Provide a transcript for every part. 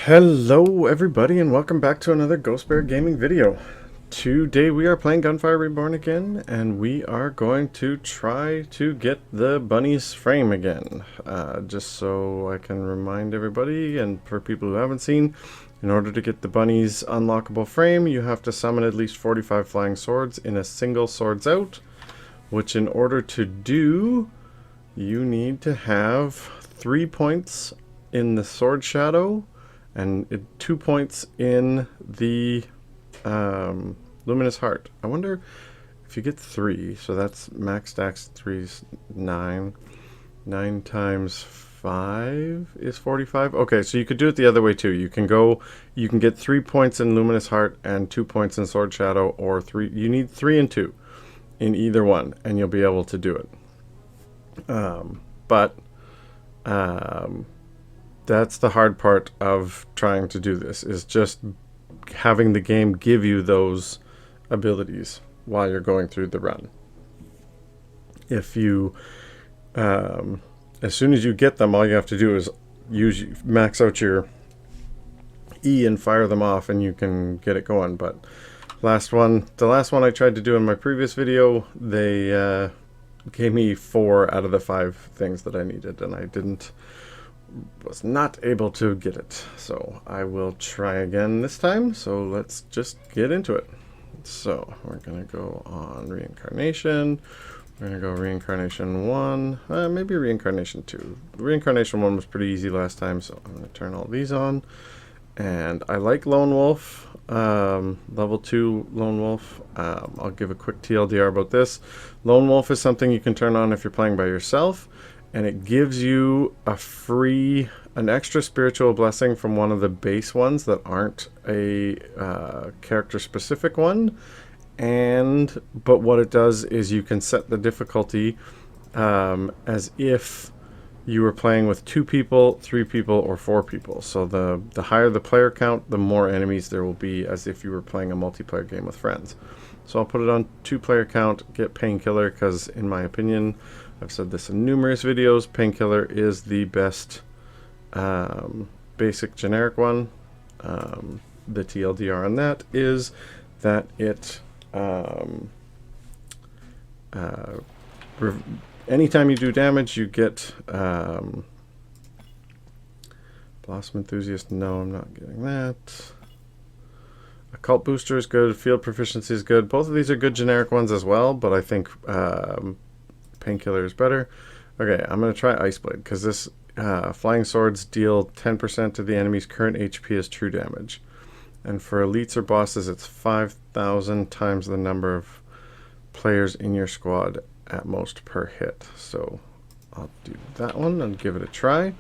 Hello everybody and welcome back to another Ghost Bear Gaming video. Today we are playing Gunfire Reborn again and we are going to try to get the bunny's frame again. Just so I can remind everybody and for people who haven't seen, in order to get the bunny's unlockable frame you have to summon at least 45 flying swords in a single swords out, which in order to do you need to have 3 points in the sword shadow and 2 points in the luminous heart. I wonder if you get 3, so that's max stacks 3 is 9. 9 times 5 is 45. Okay, so you could do it the other way too. You can get 3 points in luminous heart and 2 points in sword shadow, or 3. You need 3 and 2 in either one, and you'll be able to do it. That's the hard part of trying to do this, is just having the game give you those abilities while you're going through the run. If you, as soon as you get them, all you have to do is max out your E and fire them off and you can get it going. But the last one I tried to do in my previous video, they gave me 4 out of the 5 things that I needed, and I was not able to get it. So I will try again this time. So let's just get into it. So we're gonna go on reincarnation. We're gonna go reincarnation 1, maybe reincarnation 2. Reincarnation 1 was pretty easy last time, so I'm gonna turn all these on. And I like Lone Wolf, level 2 Lone Wolf. I'll give a quick TLDR about this. Lone Wolf is something you can turn on if you're playing by yourself, and it gives you an extra spiritual blessing from one of the base ones that aren't a character specific one. But what it does is you can set the difficulty as if you were playing with 2 people, 3 people, or 4 people. So the higher the player count, the more enemies there will be, as if you were playing a multiplayer game with friends. So I'll put it on 2-player count, get Painkiller, because in my opinion, I've said this in numerous videos, Painkiller is the best basic generic one. The TLDR on that is that it anytime you do damage you get Blossom Enthusiast. No, I'm not getting that. Occult Booster is good, Field Proficiency is good. Both of these are good generic ones as well, but I think Painkiller is better. Okay, I'm going to try Ice Blade, because this Flying Swords deal 10% to the enemy's current HP as true damage. And for elites or bosses, it's 5,000 times the number of players in your squad at most per hit. So I'll do that one and give it a try.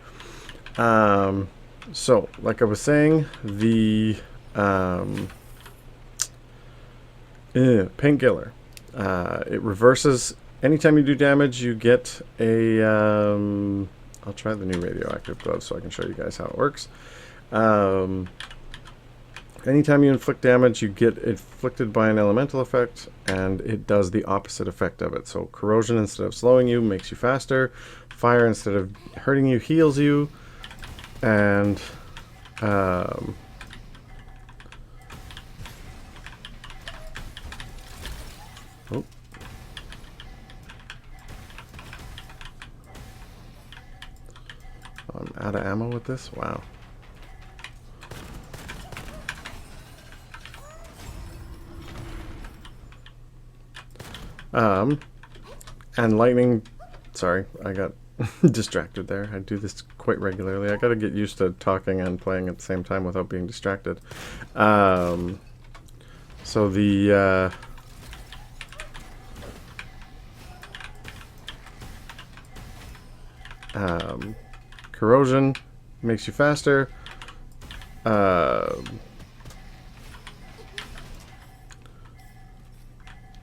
So, like I was saying, the Painkiller. It reverses. Anytime you do damage, you get a... I'll try the new radioactive glove so I can show you guys how it works. Anytime you inflict damage, you get inflicted by an elemental effect, and it does the opposite effect of it. So corrosion, instead of slowing you, makes you faster. Fire, instead of hurting you, heals you. And... I'm out of ammo with this? Wow. And lightning... Sorry, I got distracted there. I do this quite regularly. I gotta get used to talking and playing at the same time without being distracted. So the... corrosion makes you faster.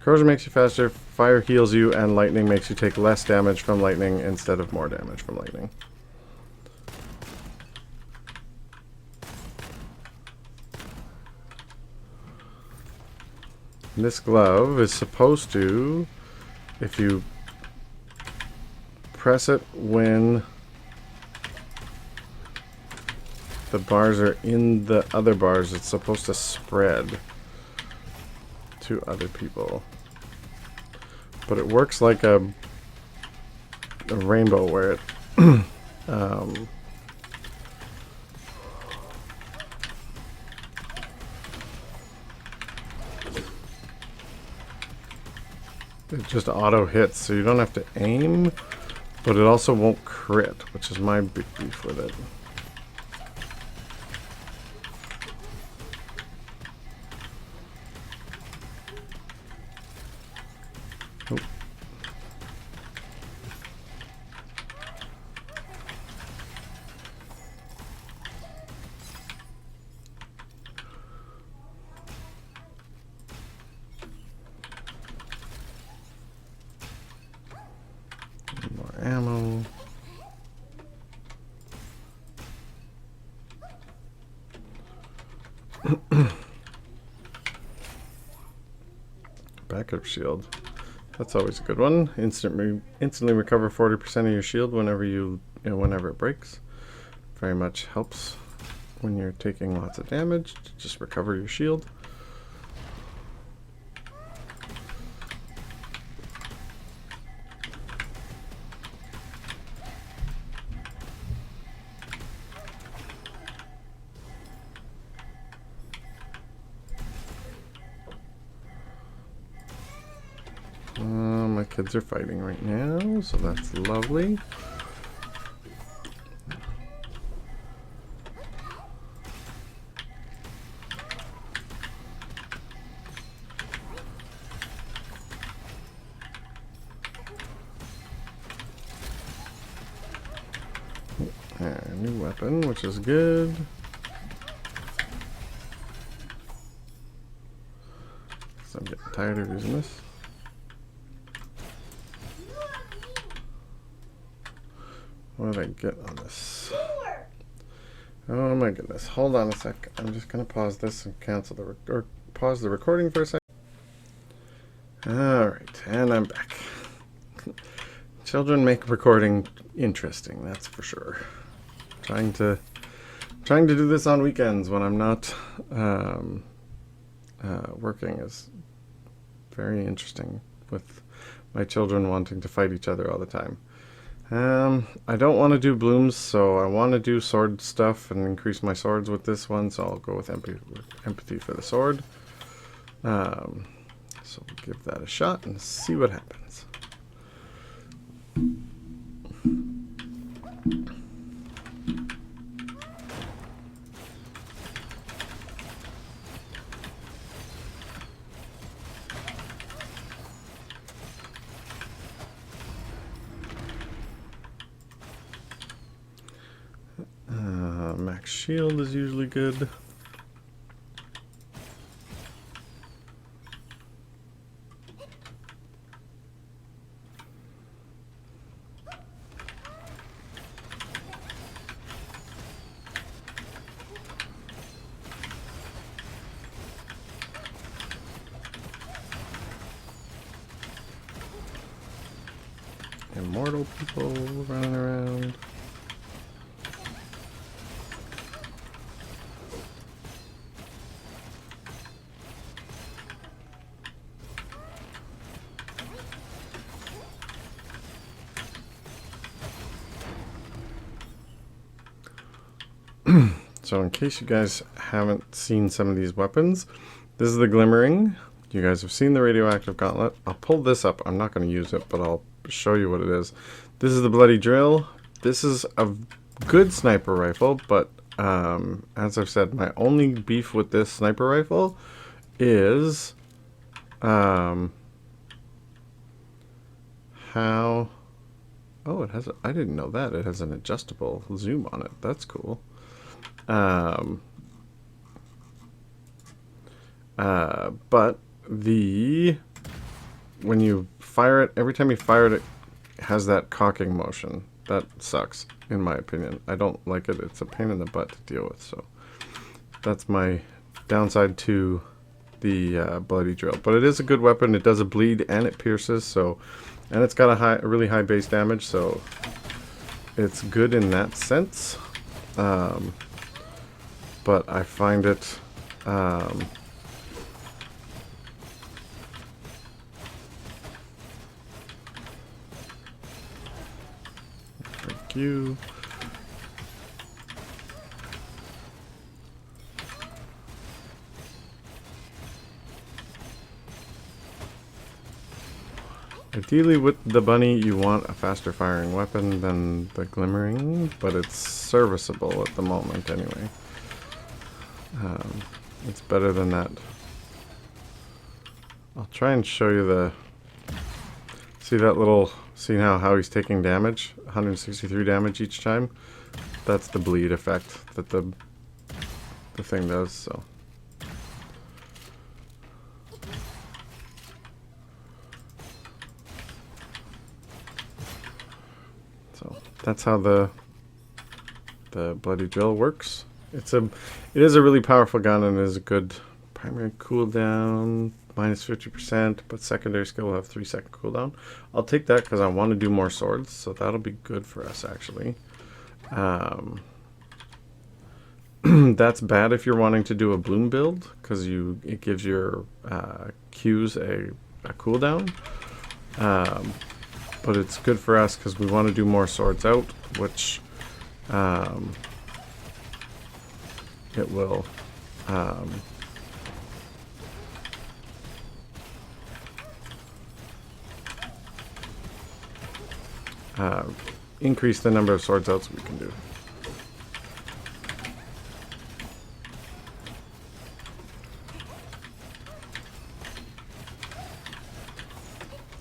Corrosion makes you faster, fire heals you, and lightning makes you take less damage from lightning instead of more damage from lightning. This glove is supposed to, if you press it when the bars are in the other bars, it's supposed to spread to other people. But it works like a rainbow where it it just auto hits, so you don't have to aim, but it also won't crit, which is my big beef with it. Oh. More ammo. Backup shield. That's always a good one. Instantly recover 40% of your shield whenever whenever it breaks. Very much helps when you're taking lots of damage to just recover your shield. My kids are fighting right now, so that's lovely. New weapon, which is good. So I'm getting tired of using this. What did I get on this? Oh my goodness. Hold on a sec. I'm just going to pause this and cancel or pause the recording for a sec. Alright, and I'm back. Children make recording interesting, that's for sure. Trying to do this on weekends when I'm not working is very interesting, with my children wanting to fight each other all the time. I don't want to do blooms, so I want to do sword stuff and increase my swords with this one, so I'll go with empathy for the sword. So we'll give that a shot and see what happens. Max shield is usually good. Immortal people running around. So in case you guys haven't seen some of these weapons, this is the Glimmering. You guys have seen the Radioactive Gauntlet. I'll pull this up. I'm not going to use it, but I'll show you what it is. This is the Bloody Drill. This is a good sniper rifle, but as I've said, my only beef with this sniper rifle is how... Oh, it has a, I didn't know that. It has an adjustable zoom on it. That's cool. But when you fire it, every time you fire it, it has that cocking motion. That sucks, in my opinion. I don't like it. It's a pain in the butt to deal with. So that's my downside to the Bloody Drill. But it is a good weapon. It does a bleed and it pierces. So, and it's got a really high base damage. So it's good in that sense. but I find it thank you. Ideally with the bunny you want a faster firing weapon than the glimmering, but it's serviceable at the moment anyway. It's better than that. I'll try and show you the... See that little... See now how he's taking damage? 163 damage each time? That's the bleed effect that the thing does, so... That's how the bloody drill works. It is a really powerful gun and is a good primary cooldown, minus 50%, but secondary skill will have 3-second cooldown. I'll take that because I want to do more swords, so that'll be good for us actually. That's bad if you're wanting to do a bloom build because it gives your Qs a cooldown. But it's good for us because we want to do more swords out, which it will increase the number of swords outs we can do.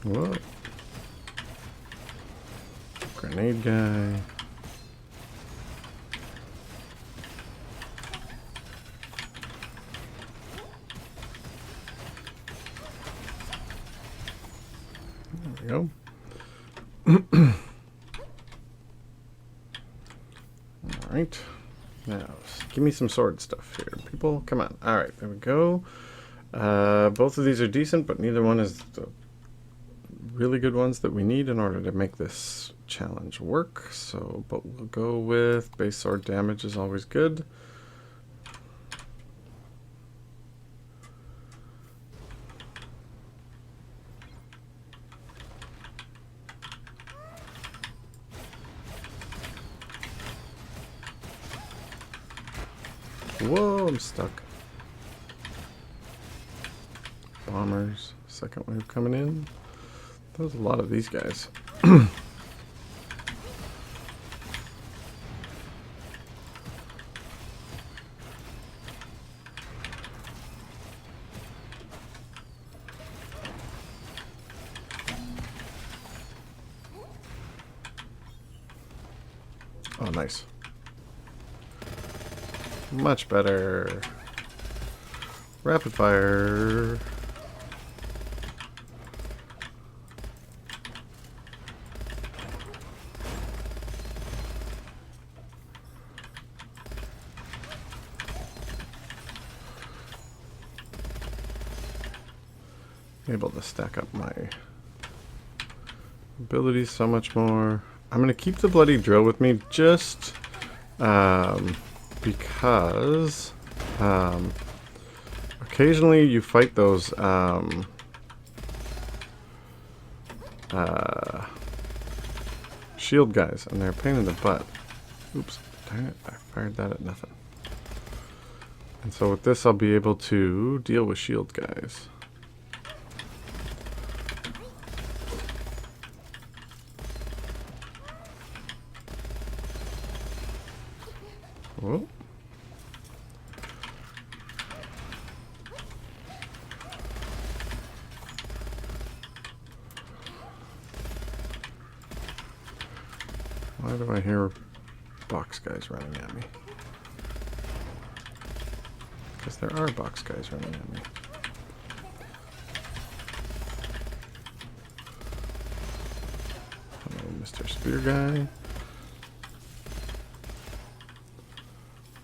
Whoa. Grenade guy. There we go. Alright. Now, give me some sword stuff here. People, come on. Alright, there we go. Both of these are decent, but neither one is the really good ones that we need in order to make this challenge work. So, but we'll go with base sword damage is always good. Whoa, I'm stuck. Bombers, second wave coming in. There's a lot of these guys. Oh, nice. Much better. Rapid fire. Able to stack up my abilities so much more. I'm going to keep the bloody drill with me just because occasionally you fight those shield guys and they're a pain in the butt. Oops, darn it, I fired that at nothing. And so with this I'll be able to deal with shield guys. Whoa. Why do I hear box guys running at me? Because there are box guys running at me. Hello, Mr. Spear Guy.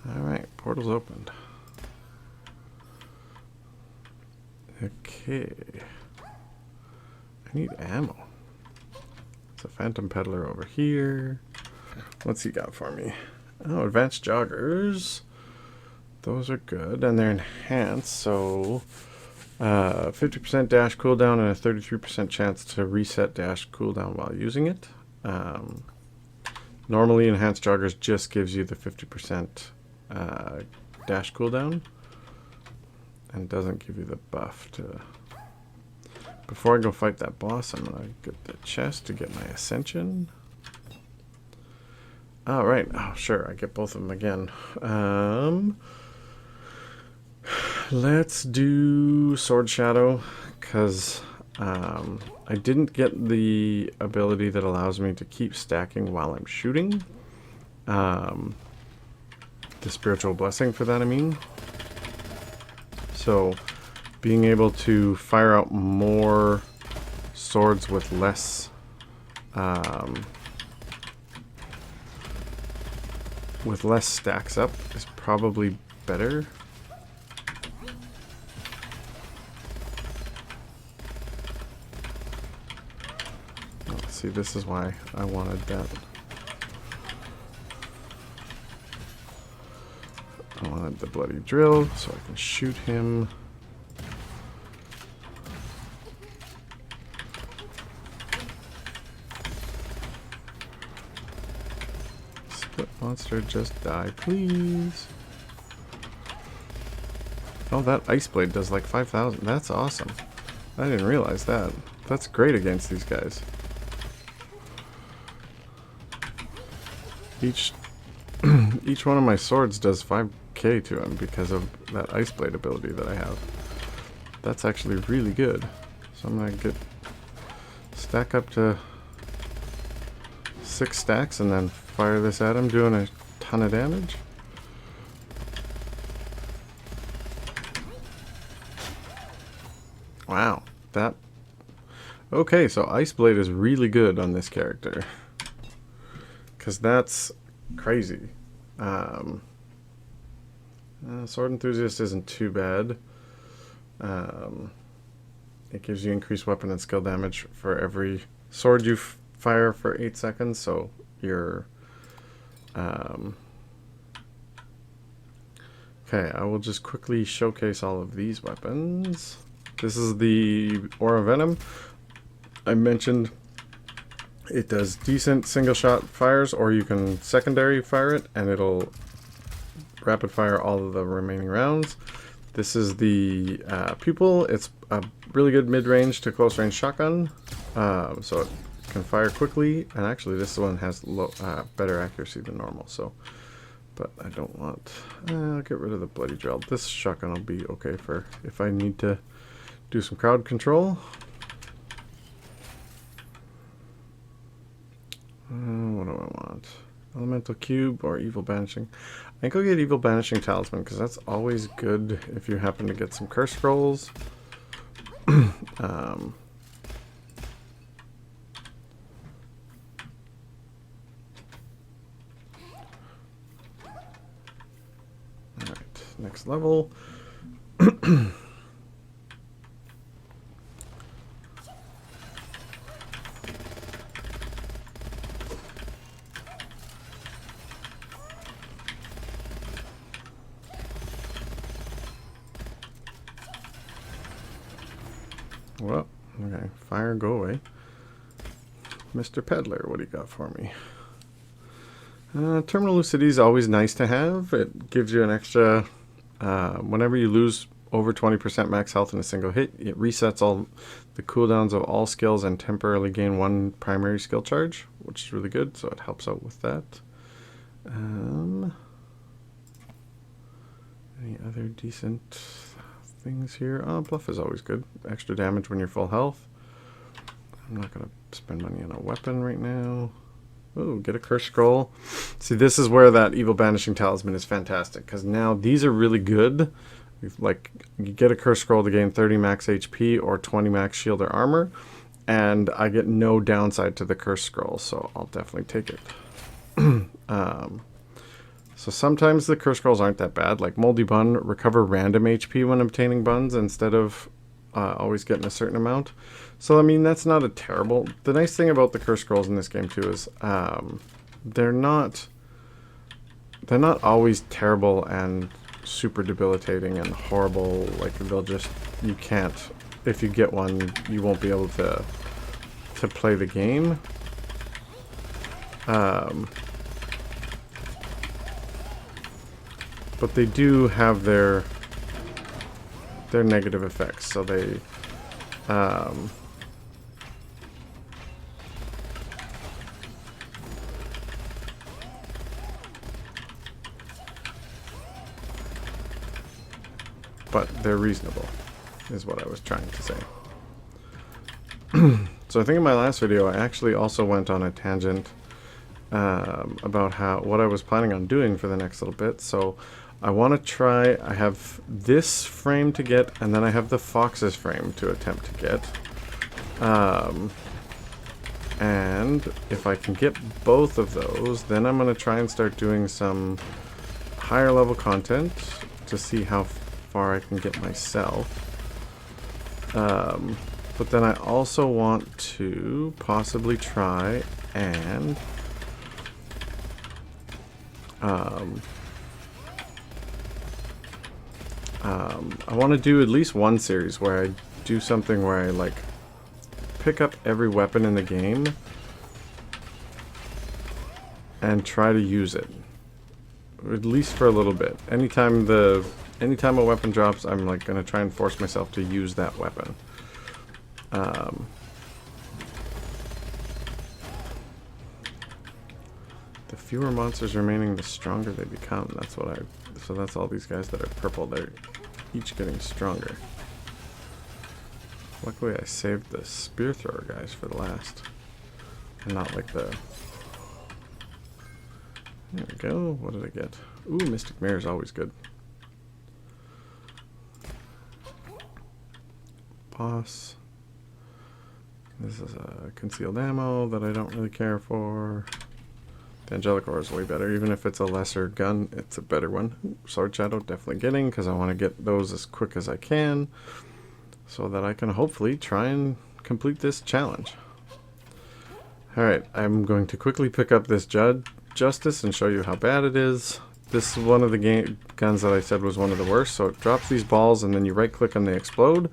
Alright, portal's opened. Okay. I need ammo. It's a phantom peddler over here. What's he got for me? Oh, advanced joggers. those are good, and they're enhanced, so 50% dash cooldown and a 33% chance to reset dash cooldown while using it. Normally, enhanced joggers just gives you the 50% dash cooldown and doesn't give you the buff to... Before I go fight that boss, I'm going to get the chest to get my ascension. Oh, right. Oh, sure. I get both of them again. Let's do Sword Shadow, because I didn't get the ability that allows me to keep stacking while I'm shooting. The Spiritual Blessing for that, I mean. So, being able to fire out more swords with less stacks up is probably better. See, this is why I wanted that. I wanted the bloody drill so I can shoot him. Split monster, just die, please. Oh, that ice blade does like 5,000. That's awesome. I didn't realize that. That's great against these guys. Each one of my swords does 5k to him because of that ice blade ability that I have. That's actually really good. So I'm gonna stack up to 6 stacks and then fire this at him, doing a ton of damage. Wow, that... Okay, so Ice Blade is really good on this character. Because that's crazy. Sword Enthusiast isn't too bad. It gives you increased weapon and skill damage for every sword you fire for 8 seconds, so you're... Okay, I will just quickly showcase all of these weapons. This is the Aura Venom. I mentioned it does decent single shot fires, or you can secondary fire it and it'll rapid fire all of the remaining rounds. This is the Pupil. It's a really good mid-range to close range shotgun, so it can fire quickly, and actually this one has better accuracy than normal, so... But I don't want... I'll get rid of the bloody drill. This shotgun will be okay for if I need to do some crowd control. What do I want? Elemental Cube or Evil Banishing? I think I'll get Evil Banishing Talisman, because that's always good if you happen to get some curse scrolls. Alright, next level. Well, okay, fire, go away. Mr. Peddler, what do you got for me? Terminal Lucidity is always nice to have. It gives you an extra... whenever you lose over 20% max health in a single hit, it resets all the cooldowns of all skills and temporarily gain 1 primary skill charge, which is really good, so it helps out with that. Any other decent things here? Oh, Bluff is always good. Extra damage when you're full health. I'm not going to spend money on a weapon right now. Oh, get a curse scroll. See, this is where that Evil Banishing Talisman is fantastic, because now these are really good. Like, you get a curse scroll to gain 30 max HP or 20 max shield or armor, and I get no downside to the curse scroll, so I'll definitely take it. So sometimes the curse scrolls aren't that bad. Like Moldy Bun, recover random HP when obtaining buns instead of always getting a certain amount. So I mean, that's not a terrible... The nice thing about the curse scrolls in this game too is they're not always terrible and super debilitating and horrible. Like they'll just, you can't, if you get one, you won't be able to play the game. But they do have their negative effects, so they but they're reasonable, is what I was trying to say. So I think in my last video I actually also went on a tangent about what I was planning on doing for the next little bit. So I want to try, I have this frame to get, and then I have the Fox's frame to attempt to get. And if I can get both of those, then I'm going to try and start doing some higher level content to see how far I can get myself. But then I also want to possibly try and I want to do at least one series where I do something where I like pick up every weapon in the game and try to use it, at least for a little bit. Anytime a weapon drops, I'm like gonna try and force myself to use that weapon. The fewer monsters remaining, the stronger they become. That's what so that's all these guys that are purple. They're each getting stronger. Luckily I saved the spear thrower guys for the last. And not like the... There we go. What did I get? Ooh, Mystic Mirror is always good. Boss. This is a concealed ammo that I don't really care for. The Angelic Ore is way better. Even if it's a lesser gun, it's a better one. Ooh, Sword Shadow, definitely getting, because I want to get those as quick as I can, so that I can hopefully try and complete this challenge. Alright, I'm going to quickly pick up this Justice and show you how bad it is. This is one of the guns that I said was one of the worst. So it drops these balls and then you right click and they explode.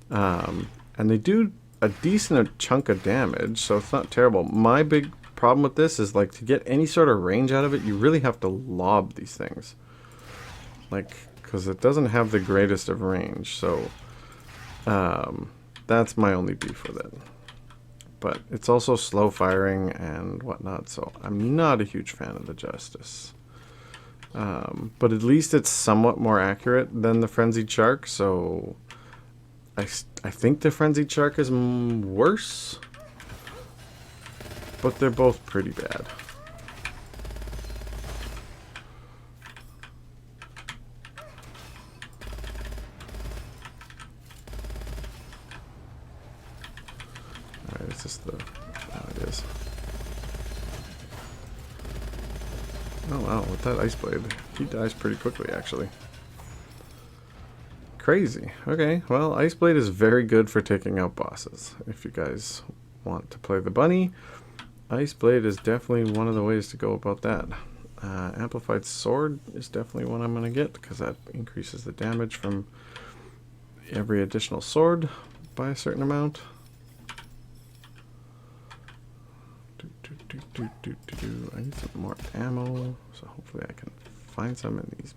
And they do a decent chunk of damage, so it's not terrible. My big problem with this is, like, to get any sort of range out of it, you really have to lob these things. Like, because it doesn't have the greatest of range, so that's my only beef with it. But it's also slow firing and whatnot, so I'm not a huge fan of the Justice. But at least it's somewhat more accurate than the Frenzied Shark, so I think the Frenzied Shark is worse, but they're both pretty bad. Alright, is this the... Oh, it is. Oh wow, with that Ice Blade, he dies pretty quickly actually. Crazy. Okay, well, Ice Blade is very good for taking out bosses. If you guys want to play the bunny, Ice Blade is definitely one of the ways to go about that. Amplified Sword is definitely one I'm going to get, because that increases the damage from every additional sword by a certain amount. I need some more ammo, so hopefully I can find some in these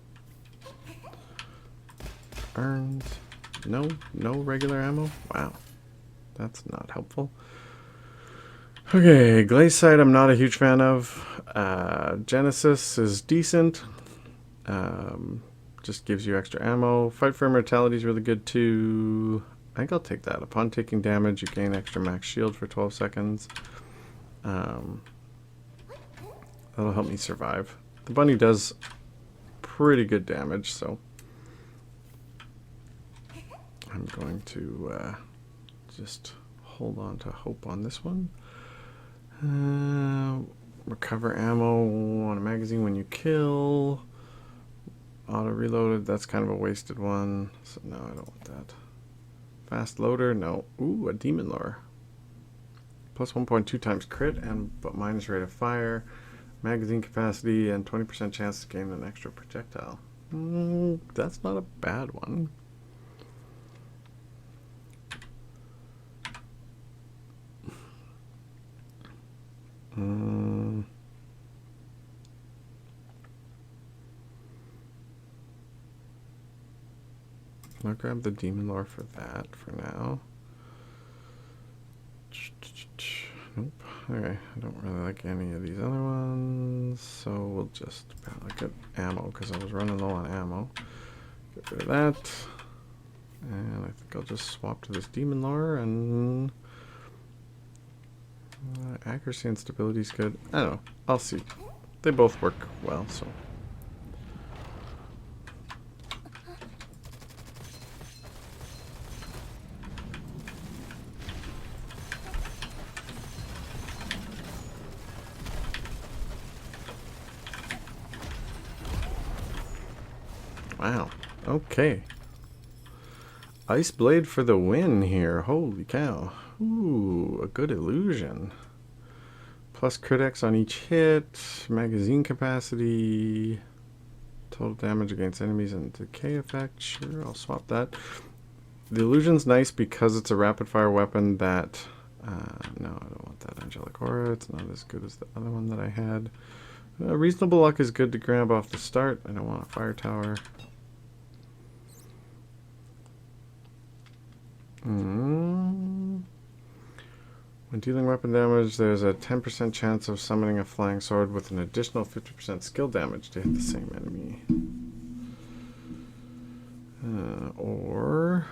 urns. No regular ammo? Wow, that's not helpful. Okay, Glaze Sight I'm not a huge fan of. Genesis is decent. Just gives you extra ammo. Fight for Immortality is really good too. I think I'll take that. Upon taking damage, you gain extra max shield for 12 seconds. That'll help me survive. The bunny does pretty good damage, so I'm going to just hold on to hope on this one. Recover ammo on a magazine when you kill. Auto reloaded, that's kind of a wasted one, so no, I don't want that. Fast loader, no. Ooh, a demon lore. Plus 1.2 times crit, but minus rate of fire. Magazine capacity, and 20% chance to gain an extra projectile. That's not a bad one. I'll grab the demon lore for that for now. Nope. Okay, I don't really like any of these other ones, so we'll just get ammo because I was running low on ammo. Get rid of that, and I think I'll just swap to this demon lore. And accuracy and stability is good. I don't know. I'll see. They both work well, so. Wow. Okay. Ice Blade for the win here. Holy cow. Ooh, a good illusion. Plus crit X on each hit. Magazine capacity. Total damage against enemies and decay effect. Sure, I'll swap that. The illusion's nice because it's a rapid fire weapon that... no, I don't want that Angelic Aura. It's not as good as the other one that I had. Reasonable Luck is good to grab off the start. I don't want a fire tower. When dealing weapon damage, there's a 10% chance of summoning a flying sword with an additional 50% skill damage to hit the same enemy. Or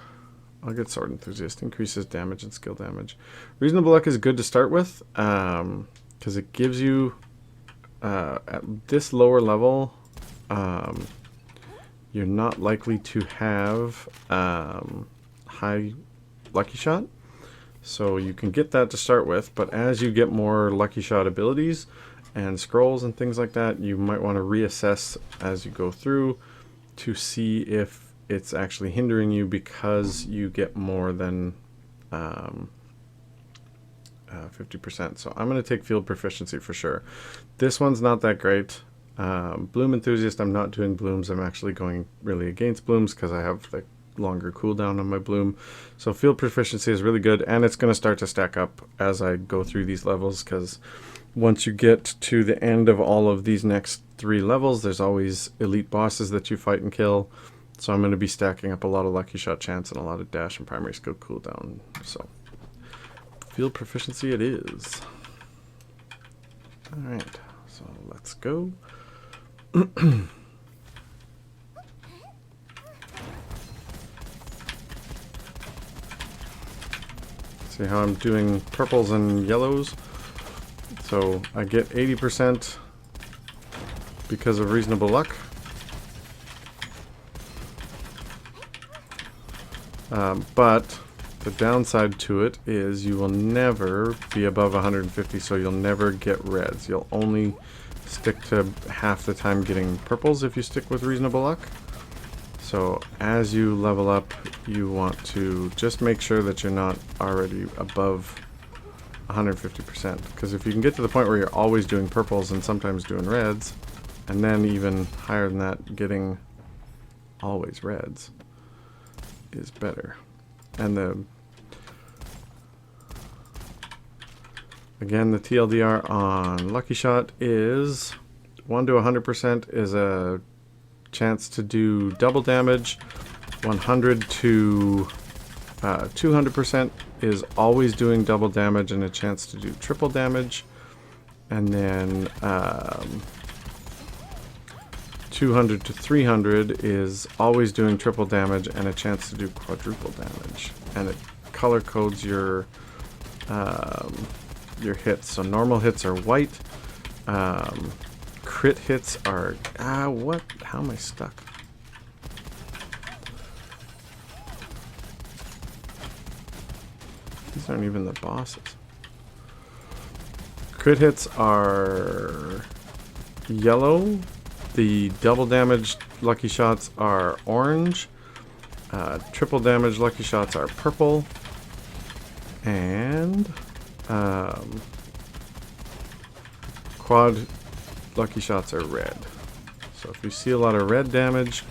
I'll get Sword Enthusiast. Increases damage and skill damage. Reasonable Luck is good to start with because it gives you at this lower level you're not likely to have high Lucky Shot, so you can get that to start with, but as you get more Lucky Shot abilities and scrolls and things like that, you might want to reassess as you go through to see if it's actually hindering you because you get more than 50%. So I'm going to take Field Proficiency for sure. This one's not that great. Bloom Enthusiast, I'm not doing blooms. I'm actually going really against blooms because I have the longer cooldown on my bloom. So Field Proficiency is really good, and it's going to start to stack up as I go through these levels, because once you get to the end of all of these next 3 levels, there's always elite bosses that you fight and kill. So I'm going to be stacking up a lot of Lucky Shot chance and a lot of dash and primary skill cooldown. So Field Proficiency it is. Alright, so let's go. See how I'm doing purples and yellows? So I get 80% because of Reasonable Luck. But the downside to it is you will never be above 150, so you'll never get reds. You'll only stick to half the time getting purples if you stick with Reasonable Luck. So as you level up, you want to just make sure that you're not already above 150%. Because if you can get to the point where you're always doing purples and sometimes doing reds, and then even higher than that, getting always reds is better. And again, the TLDR on Lucky Shot is 1 to 100% is a chance to do double damage. 100 to 200% is always doing double damage and a chance to do triple damage. And then 200 to 300 is always doing triple damage and a chance to do quadruple damage. And it color codes your hits. So normal hits are white. Crit hits are... what? How am I stuck? These aren't even the bosses. Crit hits are yellow. The double damage Lucky Shots are orange. Triple damage Lucky Shots are purple. And quad Lucky Shots are red. So if you see a lot of red damage,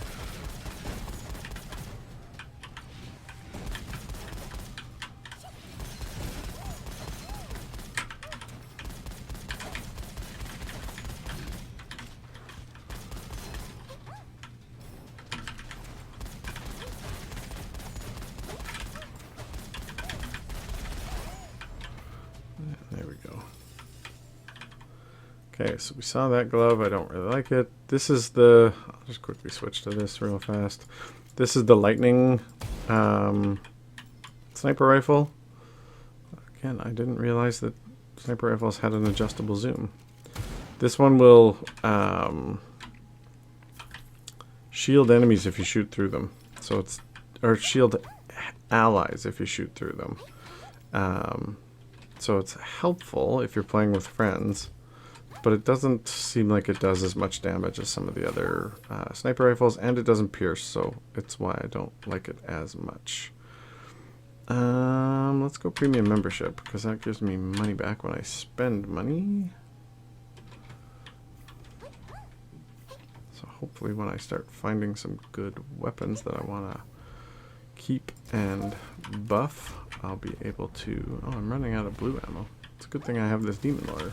there we go. Okay, so we saw that glove. I don't really like it. This is the... I'll just quickly switch to this real fast. This is the lightning sniper rifle. Again, I didn't realize that sniper rifles had an adjustable zoom. This one will shield enemies if you shoot through them. So it's... or shield allies if you shoot through them. So it's helpful if you're playing with friends, but it doesn't seem like it does as much damage as some of the other sniper rifles, and it doesn't pierce, so it's why I don't like it as much. Let's go premium membership, because that gives me money back when I spend money. So hopefully when I start finding some good weapons that I want to keep and buff, I'll be able to... Oh, I'm running out of blue ammo. It's a good thing I have this demon lord.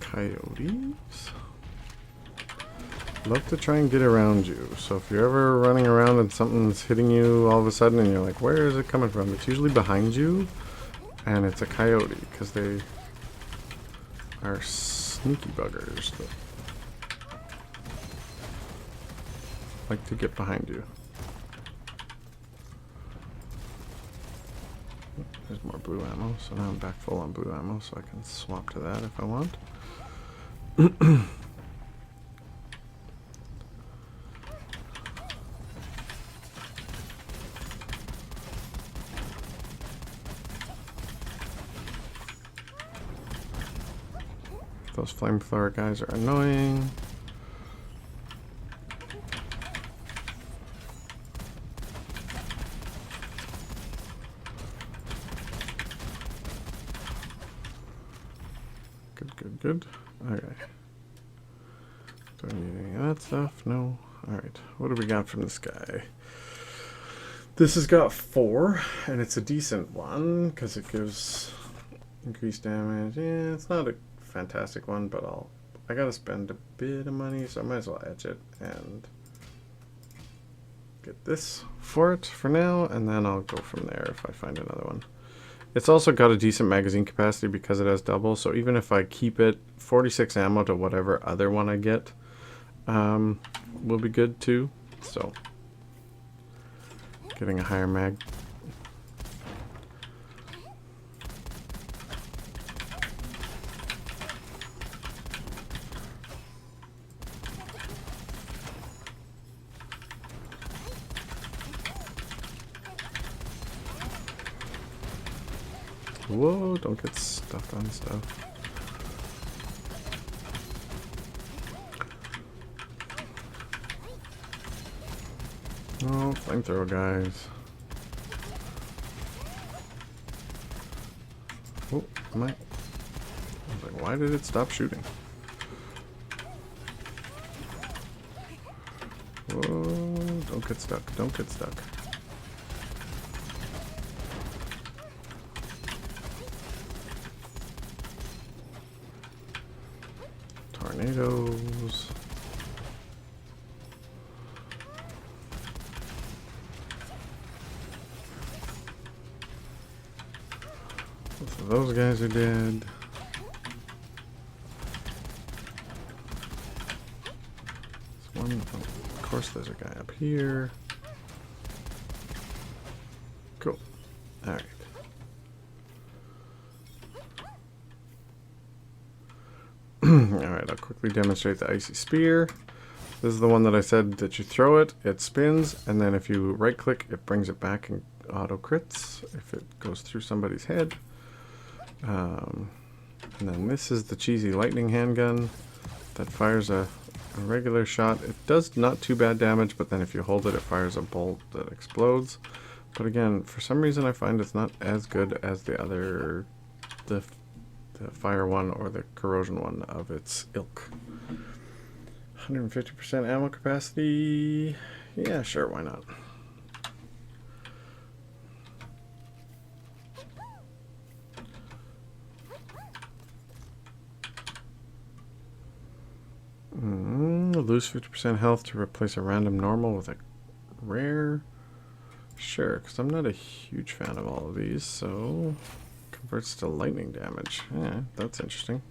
Coyotes. Love to try and get around you. So if you're ever running around and something's hitting you all of a sudden and you're like, where is it coming from? It's usually behind you, and it's a coyote, because they are sneaky buggers that like to get behind you. There's more blue ammo, so now I'm back full on blue ammo, so I can swap to that if I want. Those flamethrower guys are annoying. Good. Okay. Don't need any of that stuff. No. Alright. What do we got from this guy? This has got 4, and it's a decent one, because it gives increased damage. Yeah, it's not a fantastic one, but I gotta spend a bit of money, so I might as well edge it and get this for it for now, and then I'll go from there if I find another one. It's also got a decent magazine capacity because it has double, so even if I keep it, 46 ammo to whatever other one I get will be good too. So getting a higher mag. Whoa, don't get stuck on stuff. Oh, flamethrower guys. Oh, I was like, why did it stop shooting? Whoa, don't get stuck, don't get stuck. Tornadoes. Both of those guys are dead. This one, oh, of course there's a guy up here. Cool. Alright. Alright, I'll quickly demonstrate the icy spear. This is the one that I said that you throw it, it spins, and then if you right click, it brings it back and auto crits if it goes through somebody's head. And then this is the cheesy lightning handgun that fires a regular shot. It does not too bad damage, but then if you hold it, it fires a bolt that explodes. But again, for some reason I find it's not as good as the other, the fire one or the corrosion one of its ilk. 150% ammo capacity. Yeah, sure, why not? Lose 50% health to replace a random normal with a rare. Sure, because I'm not a huge fan of all of these, so converts to lightning damage. Yeah, that's interesting.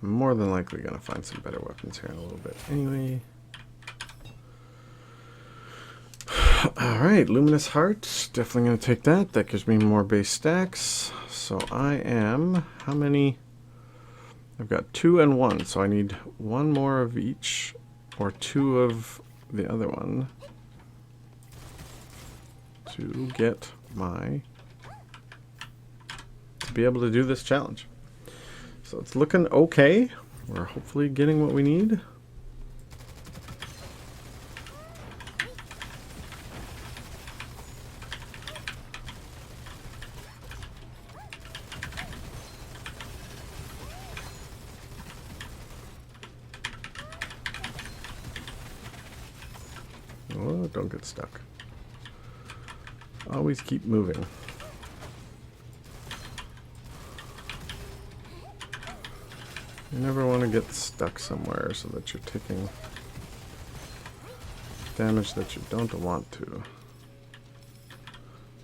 I'm more than likely going to find some better weapons here in a little bit. Anyway. Alright, Luminous Heart. Definitely going to take that. That gives me more base stacks. So I am... How many? I've got 2 and 1. So I need 1 more of each. Or 2 of the other one. To get my... to be able to do this challenge. So it's looking okay. We're hopefully getting what we need. Oh, don't get stuck. Always keep moving. You never want to get stuck somewhere so that you're taking damage that you don't want to.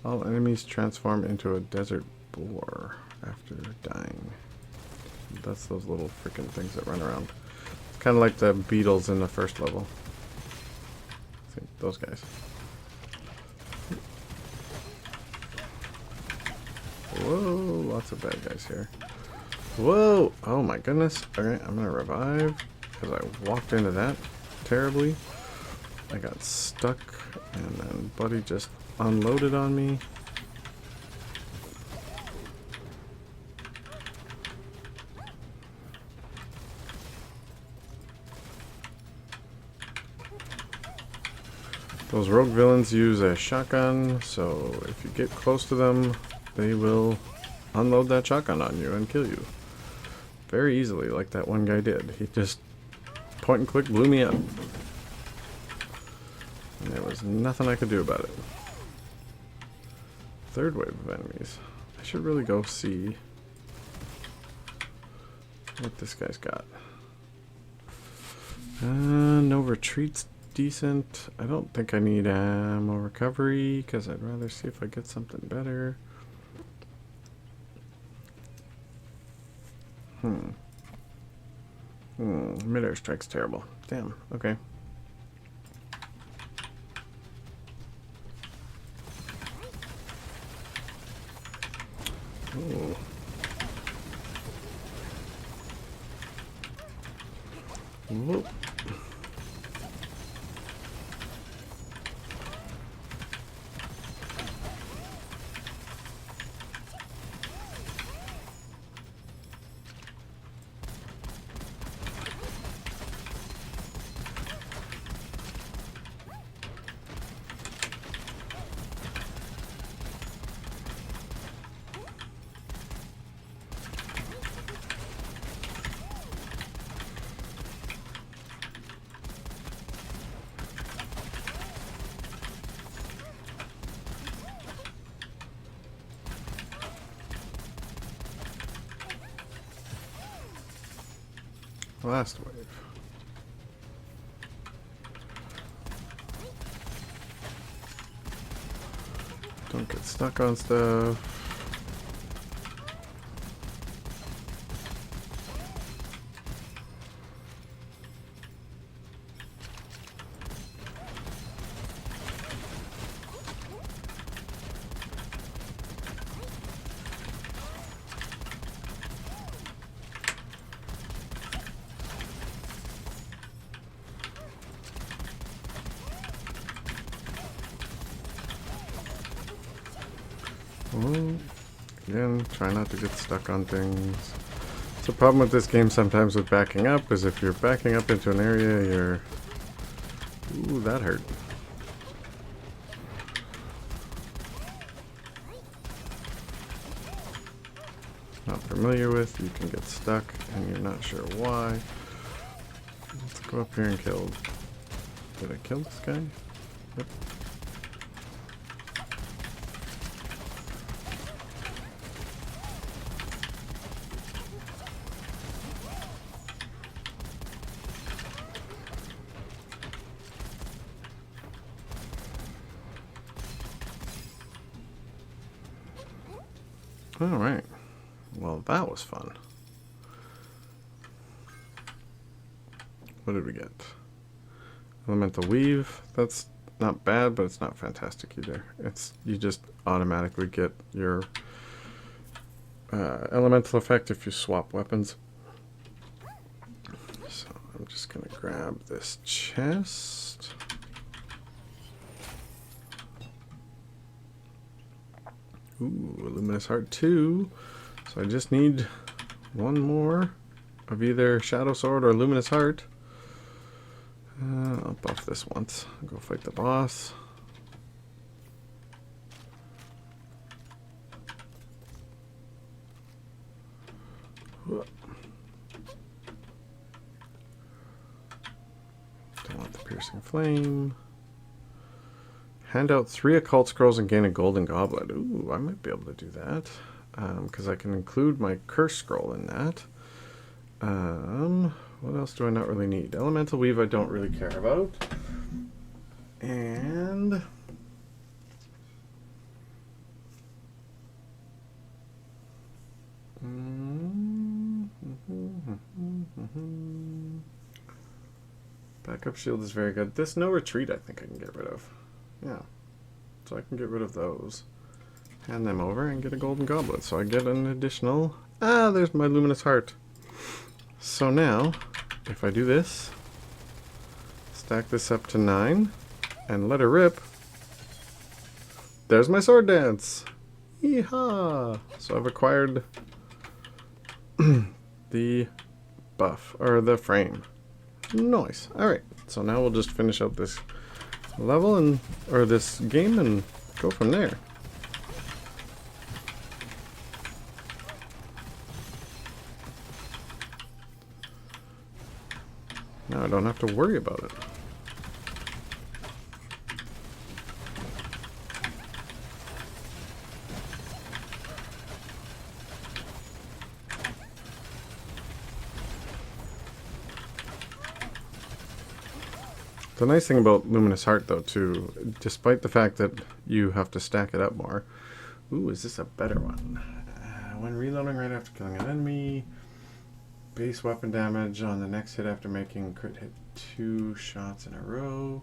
All enemies transform into a desert boar after dying. That's those little freaking things that run around. It's kind of like the beetles in the first level. I think those guys. Whoa, lots of bad guys here. Whoa! Oh my goodness. Alright, I'm gonna revive because I walked into that terribly. I got stuck and then Buddy just unloaded on me. Those rogue villains use a shotgun, so if you get close to them, they will unload that shotgun on you and kill you. Very easily, like that one guy did. He just point and click blew me up. And there was nothing I could do about it. Third wave of enemies. I should really go see what this guy's got. No retreat's decent. I don't think I need ammo recovery because I'd rather see if I get something better. Mid-air strike's terrible. Damn, okay. Ooh. Whoop. Last wave. Don't get stuck on stuff. Oh, again, try not to get stuck on things. The problem with this game sometimes with backing up is if you're backing up into an area, you're... Ooh, that hurt. Not familiar with, you can get stuck and you're not sure why. Let's go up here and kill... Did I kill this guy? Yep. Alright. Well, that was fun. What did we get? Elemental Weave. That's not bad, but it's not fantastic either. You just automatically get your elemental effect if you swap weapons. So I'm just going to grab this chest. Ooh, Luminous Heart 2. So I just need one more of either Shadow Sword or Luminous Heart. I'll buff this once. I'll go fight the boss. Don't want the Piercing Flame. Hand out 3 occult scrolls and gain a golden goblet. Ooh, I might be able to do that. Because I can include my curse scroll in that. What else do I not really need? Elemental Weave I don't really care about. And... Backup shield is very good. This no retreat I think I can get rid of. Yeah. So I can get rid of those. Hand them over and get a golden goblet. So I get an additional... Ah, there's my Luminous Heart. So now, if I do this, stack this up to 9, and let her rip, there's my sword dance! Yeehaw! So I've acquired the buff, or the frame. Nice. Alright, so now we'll just finish up this level, or this game, and go from there. Now I don't have to worry about it. The nice thing about Luminous Heart, though, too, despite the fact that you have to stack it up more... Ooh, is this a better one? When reloading right after killing an enemy... Base weapon damage on the next hit after making crit hit 2 shots in a row.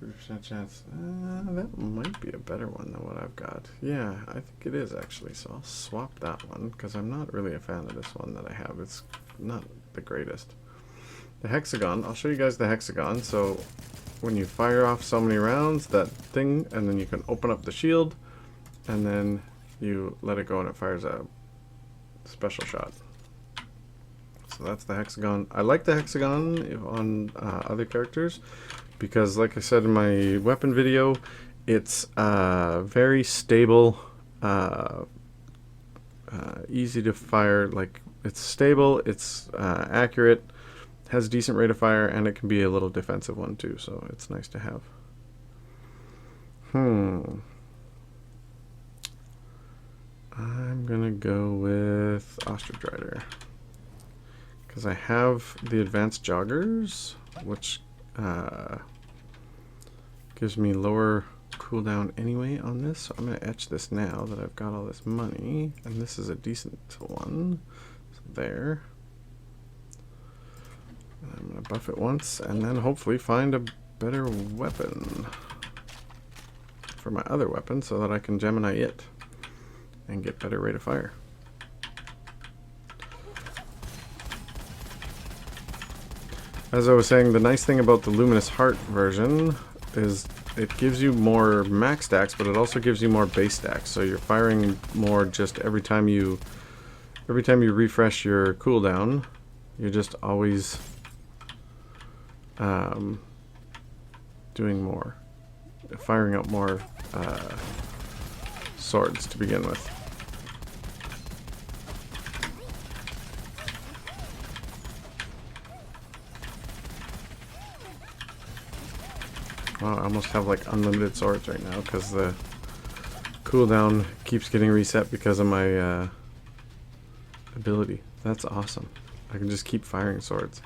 30% chance. That might be a better one than what I've got. Yeah, I think it is actually. So I'll swap that one because I'm not really a fan of this one that I have. It's not the greatest. The hexagon. I'll show you guys the hexagon. So when you fire off so many rounds, that thing, and then you can open up the shield, and then you let it go and it fires a special shot. So that's the hexagon. I like the hexagon on other characters because, like I said in my weapon video, it's very stable, easy to fire. Like, it's stable, it's accurate, has a decent rate of fire, and it can be a little defensive one too, so it's nice to have. I'm gonna go with Ostrich Rider. Because I have the advanced joggers, which gives me lower cooldown anyway on this. So I'm going to etch this now that I've got all this money. And this is a decent one. So there. And I'm going to buff it once and then hopefully find a better weapon for my other weapon so that I can Gemini it and get better rate of fire. As I was saying, the nice thing about the Luminous Heart version is it gives you more max stacks, but it also gives you more base stacks. So you're firing more just every time you refresh your cooldown. You're just always doing more, firing out more swords to begin with. Wow, I almost have like unlimited swords right now because the cooldown keeps getting reset because of my ability. That's awesome. I can just keep firing swords.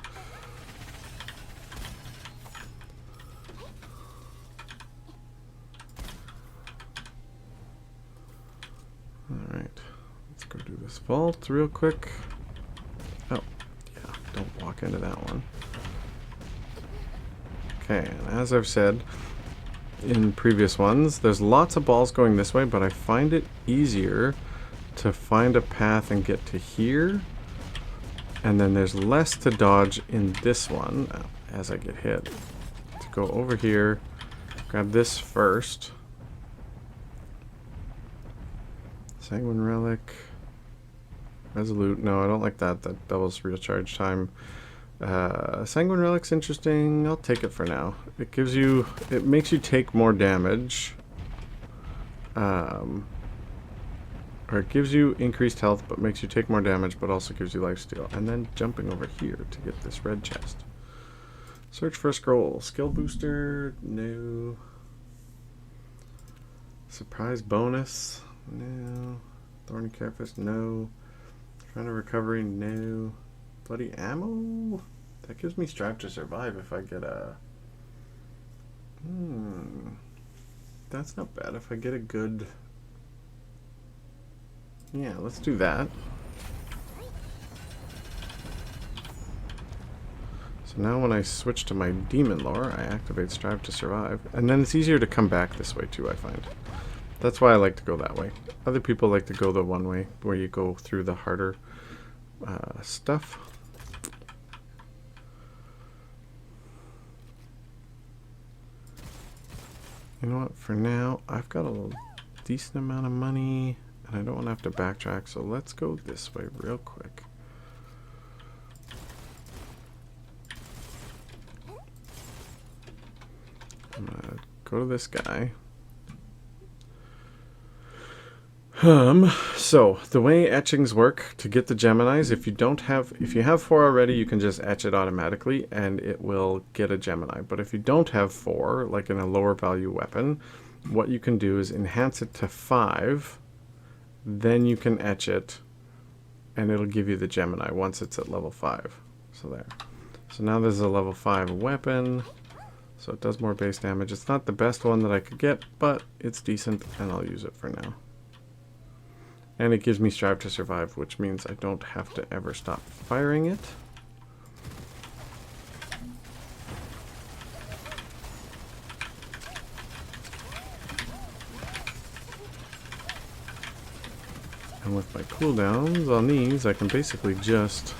Alright, let's go do this vault real quick. Oh, yeah, don't walk into that one. Okay, and as I've said in previous ones, there's lots of balls going this way, but I find it easier to find a path and get to here. And then there's less to dodge in this one as I get hit. To go over here, grab this first. Sanguine Relic. Resolute. No, I don't like that. That doubles recharge time. Sanguine Relic's interesting. I'll take it for now. It gives you... It makes you take more damage. Or it gives you increased health, but makes you take more damage, but also gives you lifesteal. And then jumping over here to get this red chest. Search for a scroll. Skill booster. No. Surprise bonus. No. Thorny Carapace. No. Friend of recovery. No. Bloody ammo? That gives me strive to survive if I get a... That's not bad if I get a good... Yeah, let's do that. So now when I switch to my demon lore, I activate strive to survive. And then it's easier to come back this way too, I find. That's why I like to go that way. Other people like to go the one way, where you go through the harder stuff. You know what, for now, I've got a decent amount of money, and I don't want to have to backtrack, so let's go this way real quick. I'm gonna go to this guy. So the way etchings work to get the Geminis, if you have 4 already, you can just etch it automatically and it will get a Gemini. But if you don't have 4, like in a lower value weapon, what you can do is enhance it to 5, then you can etch it and it'll give you the Gemini once it's at level 5. So there. So now there's a level 5 weapon. So it does more base damage. It's not the best one that I could get, but it's decent and I'll use it for now. And it gives me strive to survive, which means I don't have to ever stop firing it. And with my cooldowns on these, I can basically just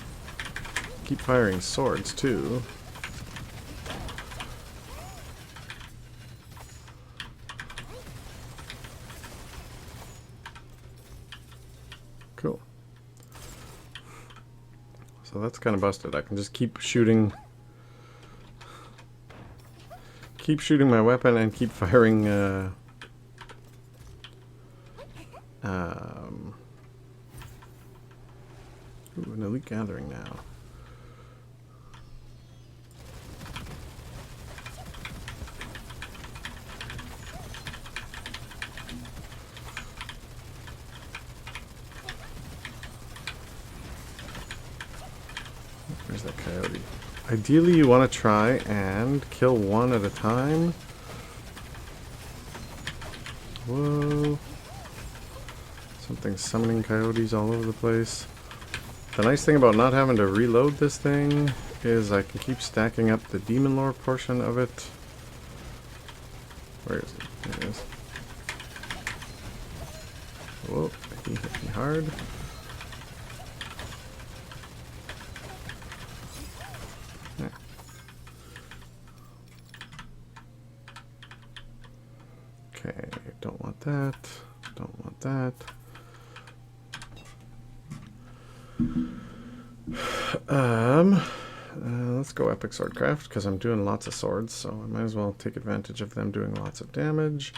keep firing swords too. Cool. So that's kind of busted. I can just keep shooting my weapon and keep firing ooh, an elite gathering now. Where's that coyote? Ideally, you want to try and kill one at a time. Whoa. Something's summoning coyotes all over the place. The nice thing about not having to reload this thing is I can keep stacking up the demon lore portion of it. Where is it? There it is. Whoa, he hit me hard. don't want that. Don't want that. Let's go Epic Swordcraft because I'm doing lots of swords, so I might as well take advantage of them doing lots of damage.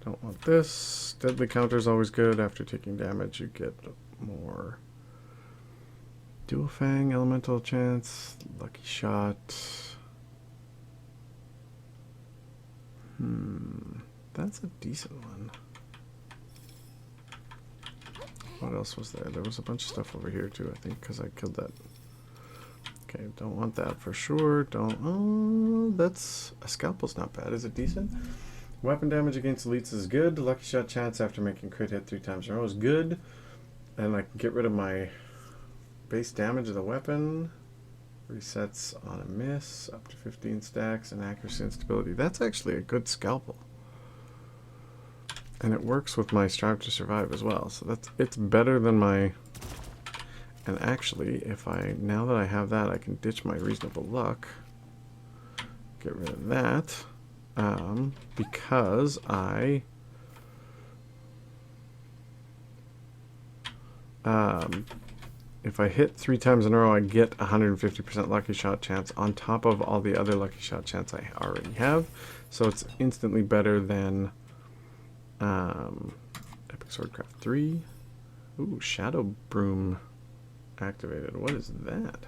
Don't want this. Deadly counter is always good. After taking damage, you get more. Dual Fang, Elemental Chance, Lucky Shot. That's a decent one. What else was there? There was a bunch of stuff over here too, I think, because I killed that. Okay, don't want that for sure. Don't. Oh, that's a scalpel's not bad. Is it decent? Weapon damage against elites is good. Lucky shot chance after making crit hit 3 times in a row is good. And I can get rid of my base damage of the weapon. Resets on a miss up to 15 stacks and accuracy and stability. That's actually a good scalpel. And it works with my Strive to Survive as well. So it's better than my. And actually, if now that I have that, I can ditch my Reasonable Luck. Get rid of that. Because if I hit 3 times in a row, I get 150% lucky shot chance on top of all the other lucky shot chance I already have. So it's instantly better than Epic Swordcraft 3. Ooh, Shadow Broom activated. What is that?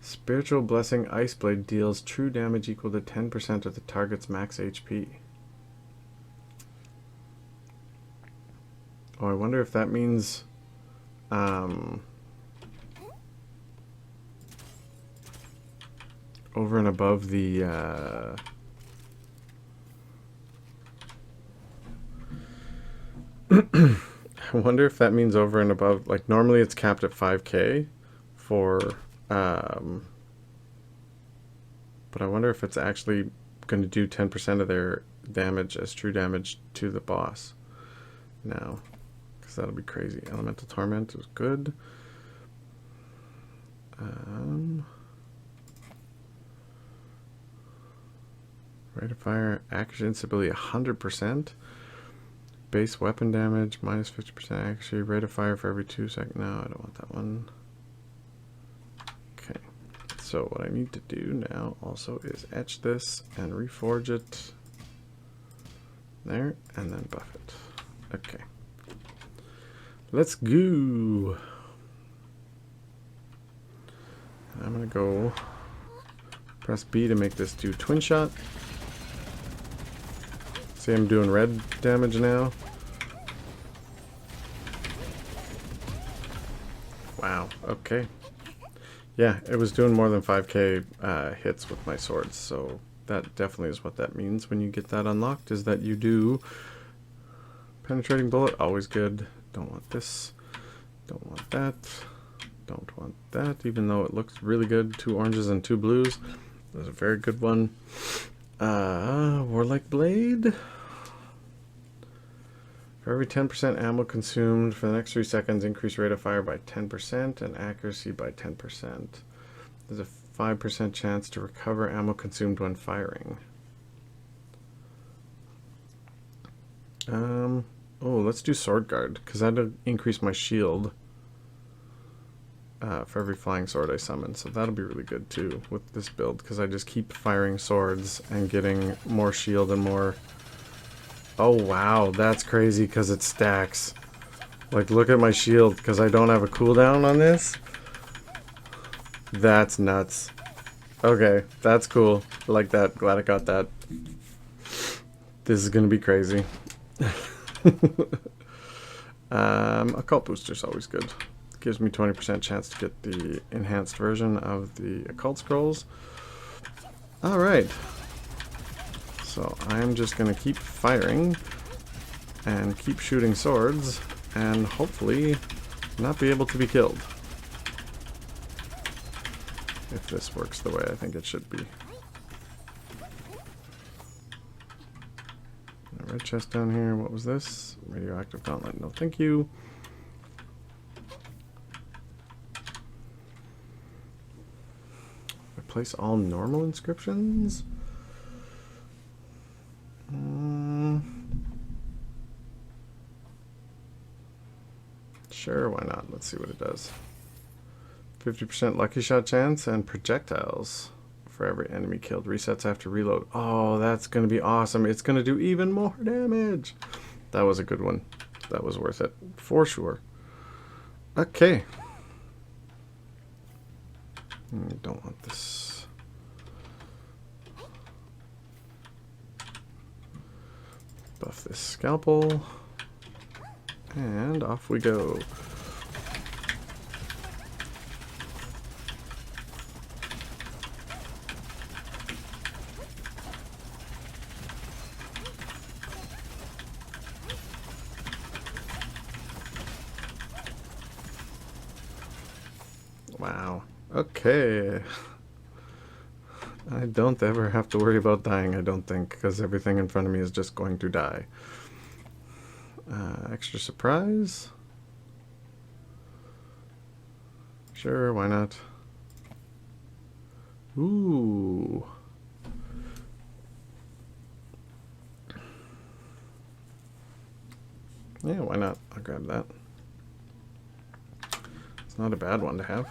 Spiritual Blessing Ice Blade deals true damage equal to 10% of the target's max HP. Oh, I wonder if that means over and above the I wonder if that means over and above, like normally it's capped at 5k for but I wonder if it's actually going to do 10% of their damage as true damage to the boss now, because that'll be crazy. Elemental Torment is good. Rate of fire, accuracy and stability 100%. Base weapon damage, minus 50% accuracy. Rate of fire for every 2 seconds. No, I don't want that one. Okay. So what I need to do now also is etch this and reforge it. There, and then buff it. Okay. Let's go. I'm going to go press B to make this do twin shot. See, I'm doing red damage now. Wow, okay. Yeah, it was doing more than 5k hits with my swords, so that definitely is what that means when you get that unlocked, is that you do penetrating bullet, always good. Don't want this, don't want that, don't want that, even though it looks really good. 2 oranges and 2 blues. That's a very good one. Warlike Blade. For every 10% ammo consumed for the next 3 seconds, increase rate of fire by 10% and accuracy by 10%. There's a 5% chance to recover ammo consumed when firing. Oh, let's do Sword Guard, because that'll increase my shield for every flying sword I summon. So that'll be really good too with this build, because I just keep firing swords and getting more shield and more. Oh wow, that's crazy because it stacks. Like, look at my shield because I don't have a cooldown on this. That's nuts. Okay, that's cool. I like that. Glad I got that. This is gonna be crazy. Occult booster is always good. Gives me 20% chance to get the enhanced version of the occult scrolls. All right. So I'm just going to keep firing and keep shooting swords and hopefully not be able to be killed. If this works the way I think it should be. A red chest down here. What was this? Radioactive gauntlet. No, thank you. Replace all normal inscriptions? Sure, why not? Let's see what it does. 50% lucky shot chance and projectiles for every enemy killed. Resets after reload. Oh, that's going to be awesome. It's going to do even more damage. That was a good one. That was worth it. For sure. Okay. Don't want this. Buff this scalpel. And off we go. Wow. Okay. I don't ever have to worry about dying, I don't think, because everything in front of me is just going to die. Extra surprise? Sure, why not? Ooh. Yeah, why not? I'll grab that. It's not a bad one to have.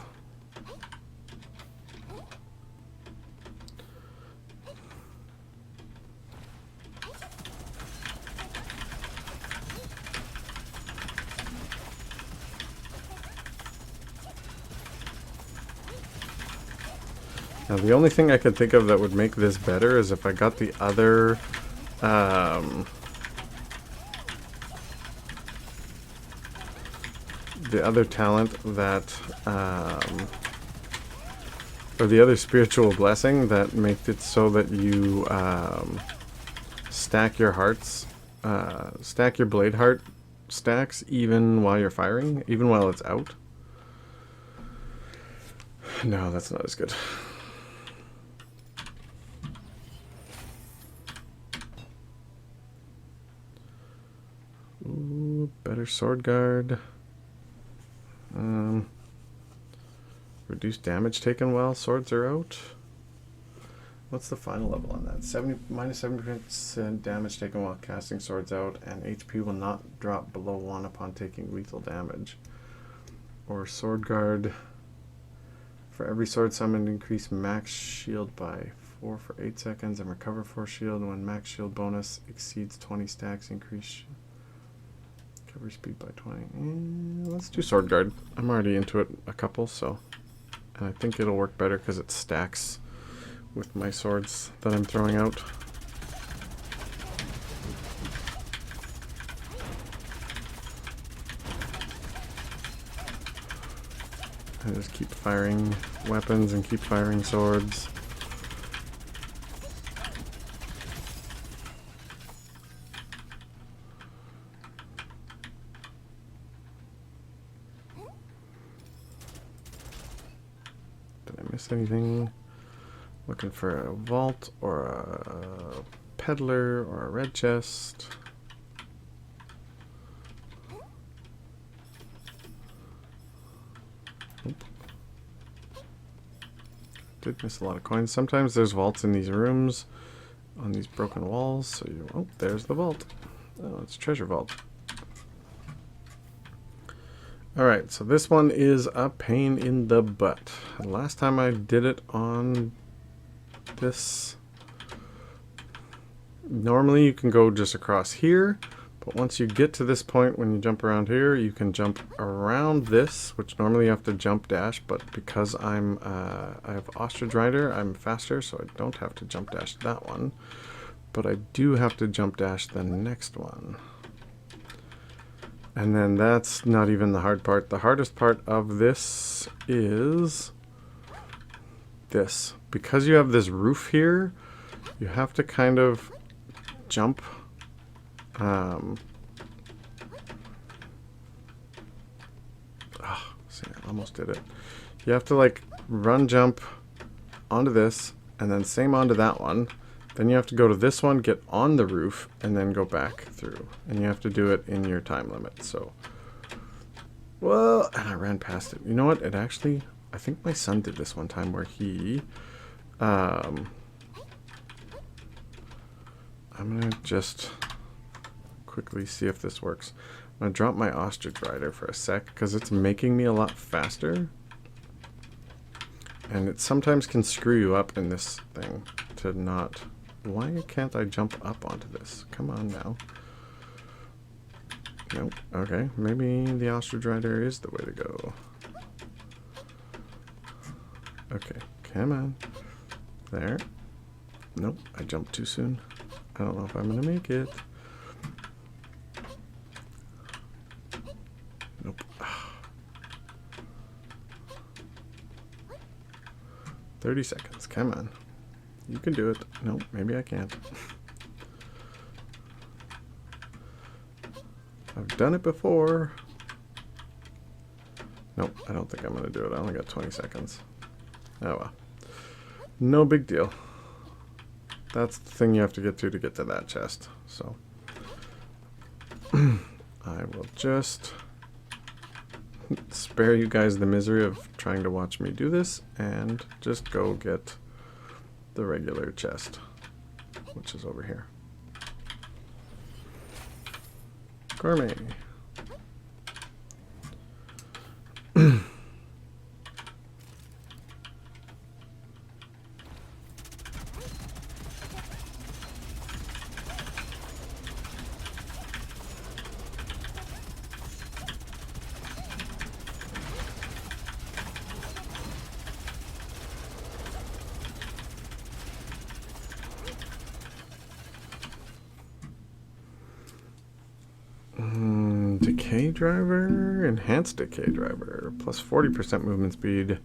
Now the only thing I could think of that would make this better is if I got the other talent that or the other spiritual blessing that makes it so that you stack your hearts, stack your blade heart stacks even while you're firing, even while it's out. No, that's not as good. Ooh, better sword guard. Reduce damage taken while swords are out. What's the final level on that? Minus 70% damage taken while casting swords out, and HP will not drop below 1 upon taking lethal damage. Or sword guard. For every sword summoned, increase max shield by 4 for 8 seconds and recover 4 shield when max shield bonus exceeds 20 stacks. Increase recovery speed by 20. Let's do sword guard. I'm already into it a couple, so. And I think it'll work better because it stacks with my swords that I'm throwing out. I just keep firing weapons and keep firing swords. Did I miss anything? Looking for a vault or a peddler or a red chest. Oop. Did miss a lot of coins. Sometimes there's vaults in these rooms on these broken walls. So you, oh, there's the vault. Oh, it's treasure vault. Alright, so this one is a pain in the butt. Last time I did it on this, normally you can go just across here, but once you get to this point when you jump around here, you can jump around this, which normally you have to jump dash, but because I have Ostrich Rider, I'm faster, so I don't have to jump dash that one, but I do have to jump dash the next one. And then that's not even the hard part. The hardest part of this is this. Because you have this roof here, you have to kind of jump. See, I almost did it. You have to like run, jump onto this, and then same onto that one. Then you have to go to this one, get on the roof, and then go back through. And you have to do it in your time limit. So, well, and I ran past it. You know what? It actually, I think my son did this one time where he, I'm gonna just quickly see if this works. I'm gonna drop my ostrich rider for a sec because it's making me a lot faster. And it sometimes can screw you up in this thing to not... Why can't I jump up onto this? Come on now. Nope. Okay, maybe the ostrich rider is the way to go. Okay, come on. There. Nope, I jumped too soon. I don't know if I'm gonna make it. Nope. 30 seconds, come on. You can do it. Nope, maybe I can't. I've done it before. Nope, I don't think I'm gonna do it. I only got 20 seconds. Oh well. No big deal. That's the thing you have to get to that chest. So I will just spare you guys the misery of trying to watch me do this and just go get the regular chest, which is over here. Gourmet. Decay driver, enhanced decay driver, plus 40% movement speed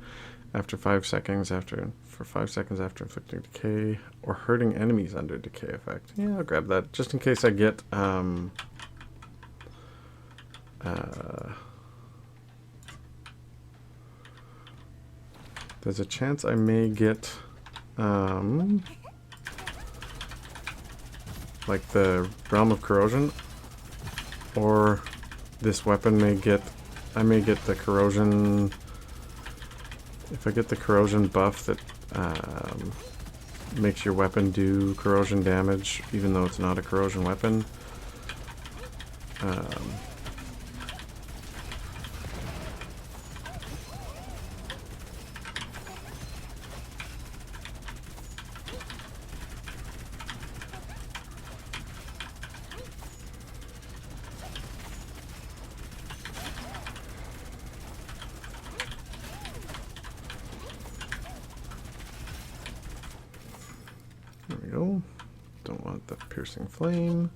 after 5 seconds for 5 seconds after inflicting decay or hurting enemies under decay effect. Yeah, I'll grab that just in case I get there's a chance I may get like the Realm of Corrosion, or this weapon may get, I may get the corrosion, if I get the corrosion buff that makes your weapon do corrosion damage even though it's not a corrosion weapon. There we go. Don't want the piercing flame.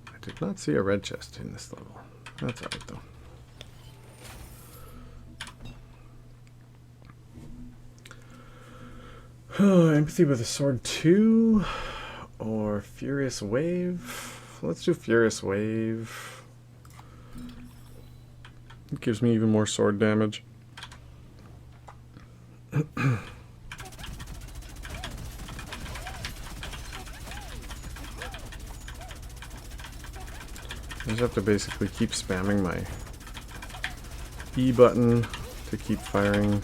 I did not see a red chest in this level. That's alright though. Empathy with a sword 2 or Furious Wave. Let's do Furious Wave. It gives me even more sword damage. I just have to basically keep spamming my E button to keep firing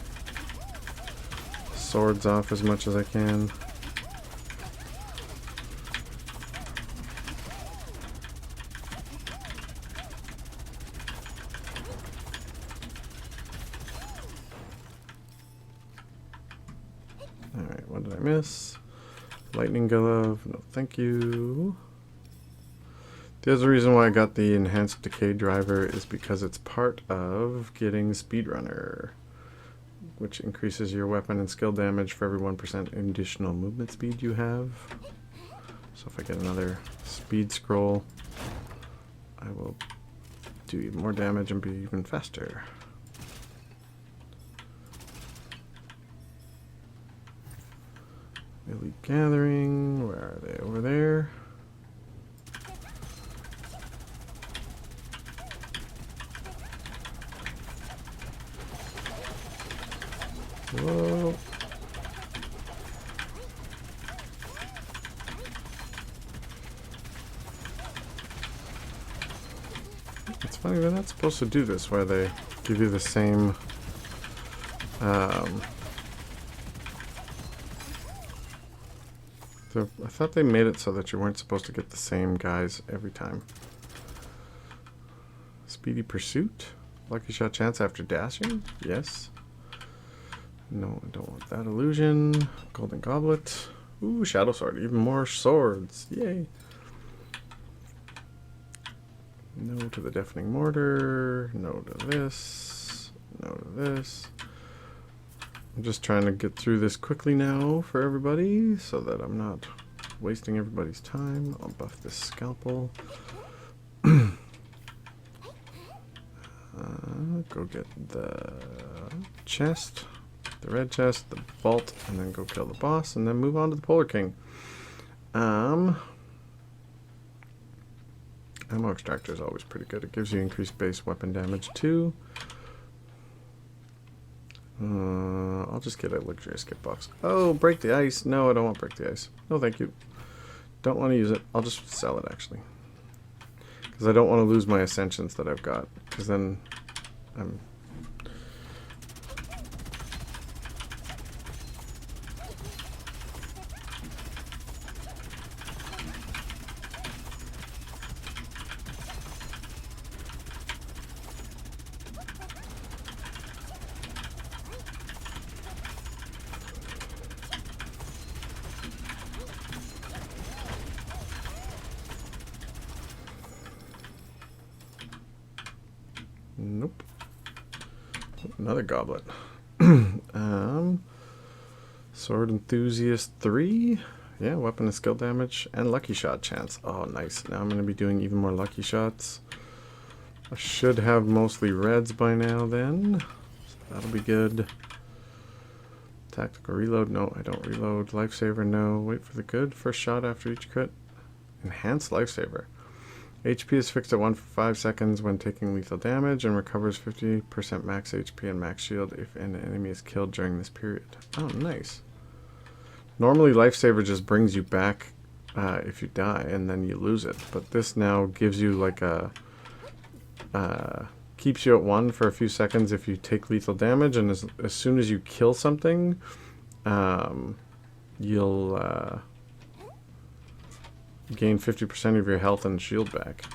swords off as much as I can. Alright, what did I miss? Lightning glove, no thank you. The other reason why I got the enhanced decay driver is because it's part of getting speedrunner, which increases your weapon and skill damage for every 1% additional movement speed you have. So if I get another speed scroll, I will do even more damage and be even faster. Elite Gathering, where are they? Over there. Whoa. It's funny, they're not supposed to do this where they give you the same So I thought they made it so that you weren't supposed to get the same guys every time. Speedy Pursuit. Lucky shot chance after dashing? Yes. No, I don't want that illusion. Golden Goblet. Ooh, Shadow Sword. Even more swords. Yay. No to the Deafening Mortar. No to this. No to this. I'm just trying to get through this quickly now for everybody so that I'm not wasting everybody's time. I'll buff this Scalpel. Go get the chest, the red chest, the vault, and then go kill the boss, and then move on to the Polar King. Ammo Extractor is always pretty good. It gives you increased base weapon damage too. I'll just get a luxurious gift box. Oh, break the ice. No, I don't want break the ice. No, thank you. Don't want to use it. I'll just sell it actually. Because I don't want to lose my ascensions that I've got. Because then I'm... Nope. Another goblet. Sword Enthusiast 3. Yeah, weapon and skill damage and lucky shot chance. Oh, nice. Now I'm going to be doing even more lucky shots. I should have mostly reds by now then. So that'll be good. Tactical reload. No, I don't reload. Lifesaver. No. Wait for the good. First shot after each crit. Enhanced lifesaver. HP is fixed at 1 for 5 seconds when taking lethal damage and recovers 50% max HP and max shield if an enemy is killed during this period. Oh, nice. Normally, Lifesaver just brings you back if you die and then you lose it. But this now gives you like a... keeps you at 1 for a few seconds if you take lethal damage, and as soon as you kill something, you'll... gain 50% of your health and shield back.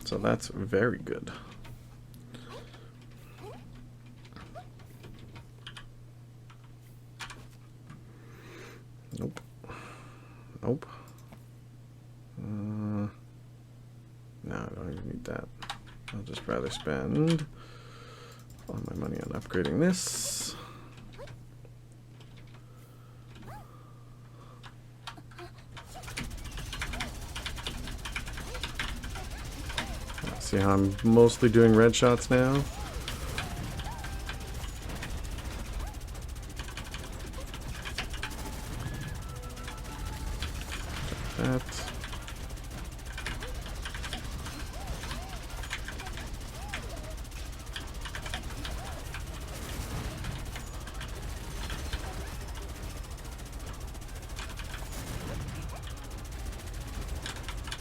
So that's very good. Nope. Nope. No, I don't even need that. I'll just rather spend all my money on upgrading this. See how I'm mostly doing red shots now? That.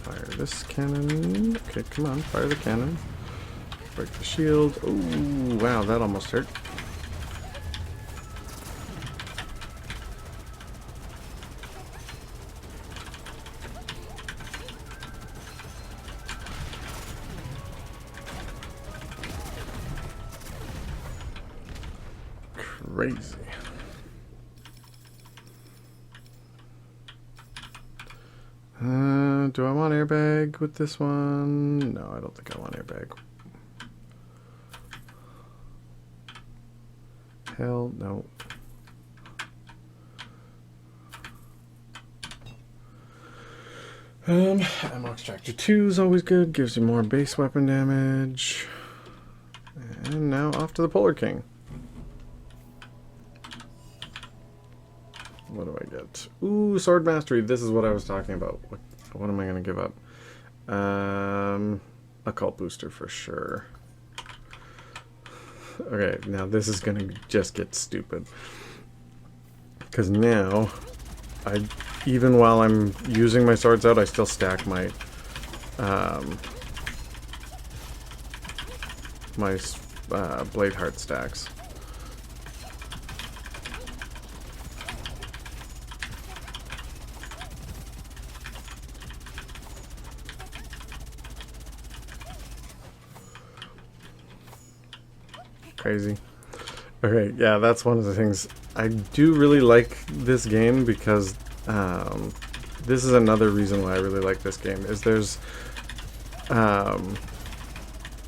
Fire this cannon. Okay, come on, fire the cannon. Break the shield. Oh, wow, that almost hurt. Crazy. Do I want airbag with this one? No, I don't think I want airbag. Hell no. Ammo Extractor 2 is always good. Gives you more base weapon damage. And now off to the Polar King. What do I get? Ooh, Sword Mastery. This is what I was talking about. What am I going to give up? Occult Booster for sure. Okay, now this is going to just get stupid. Because now, even while I'm using my swords out, I still stack my Blade Heart stacks. crazy. Okay, yeah, that's one of the things. I do really like this game because this is another reason why I really like this game, is there's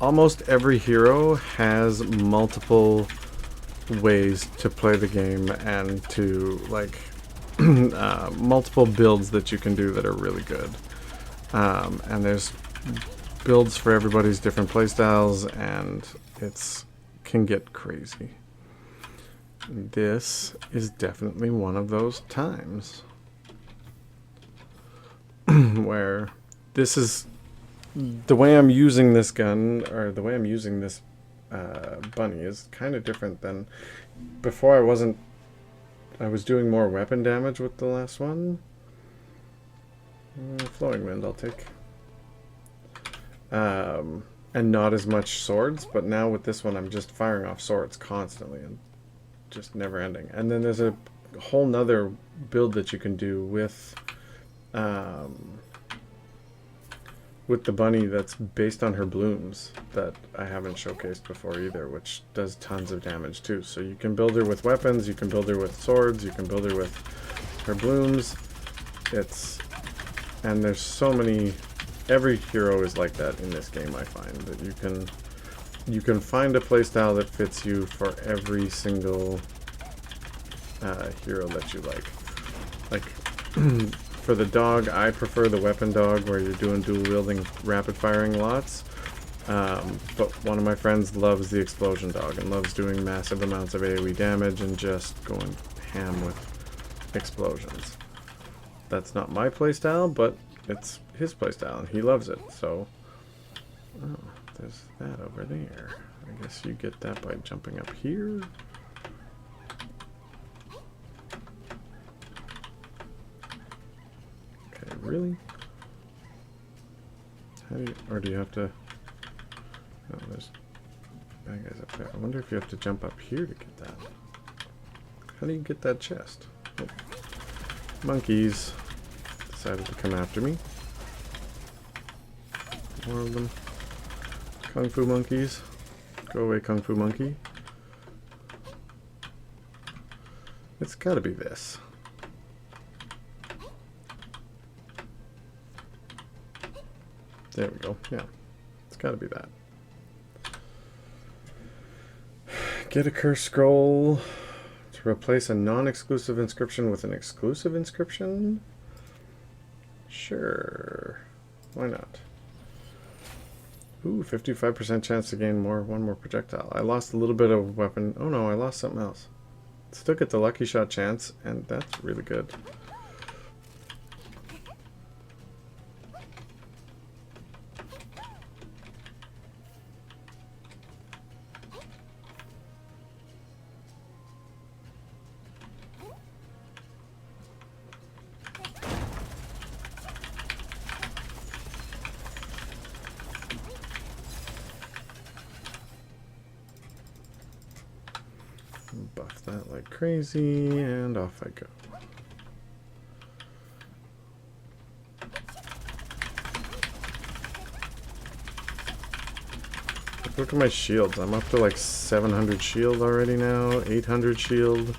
almost every hero has multiple ways to play the game and to, like, multiple builds that you can do that are really good. And there's builds for everybody's different playstyles, and can get crazy. This is definitely one of those times where this is the way I'm using this gun, or the way I'm using this bunny, is kind of different than before. I was doing more weapon damage with the last one. Flowing wind I'll take. And not as much swords, but now with this one I'm just firing off swords constantly and just never ending. And then there's a whole nother build that you can do with the bunny that's based on her blooms that I haven't showcased before either, which does tons of damage too. So you can build her with weapons, you can build her with swords, you can build her with her blooms. And there's so many. Every hero is like that in this game. I find that you can find a playstyle that fits you for every single hero that you like. Like for the dog, I prefer the weapon dog where you're doing dual wielding, rapid firing lots. But one of my friends loves the explosion dog and loves doing massive amounts of AoE damage and just going ham with explosions. That's not my playstyle, but it's his playstyle and he loves it. So, oh, there's that over there. I guess you get that by jumping up here. Okay, really? How do you, or do you have to? No, there's bad guys up there. I wonder if you have to jump up here to get that. How do you get that chest? Oh. Monkeys decided to come after me. More of them. Kung Fu monkeys. Go away, Kung Fu monkey. It's gotta be this. There we go. Yeah. It's gotta be that. Get a curse scroll to replace a non-exclusive inscription with an exclusive inscription? Sure. Why not? Ooh, 55% chance to gain one more projectile. I lost a little bit of weapon. Oh no, I lost something else. Still get the lucky shot chance, and that's really good. Buff that like crazy, and off I go. Look at my shields. I'm up to like 700 shield already now, 800 shield.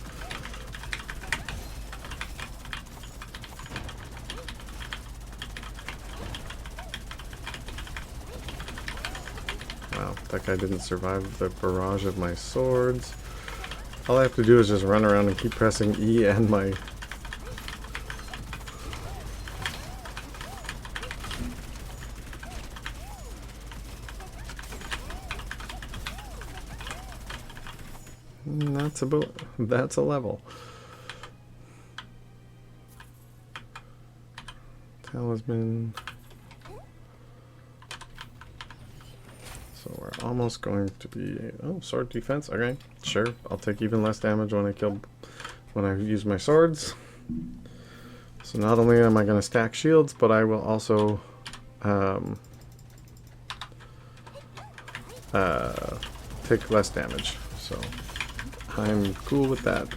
Wow, that guy didn't survive the barrage of my swords. All I have to do is just run around and keep pressing E and my... That's a level. Talisman. So we're almost going to be... Oh, sword defense. Okay, sure. I'll take even less damage when I use my swords. So not only am I going to stack shields, but I will also take less damage. So I'm cool with that.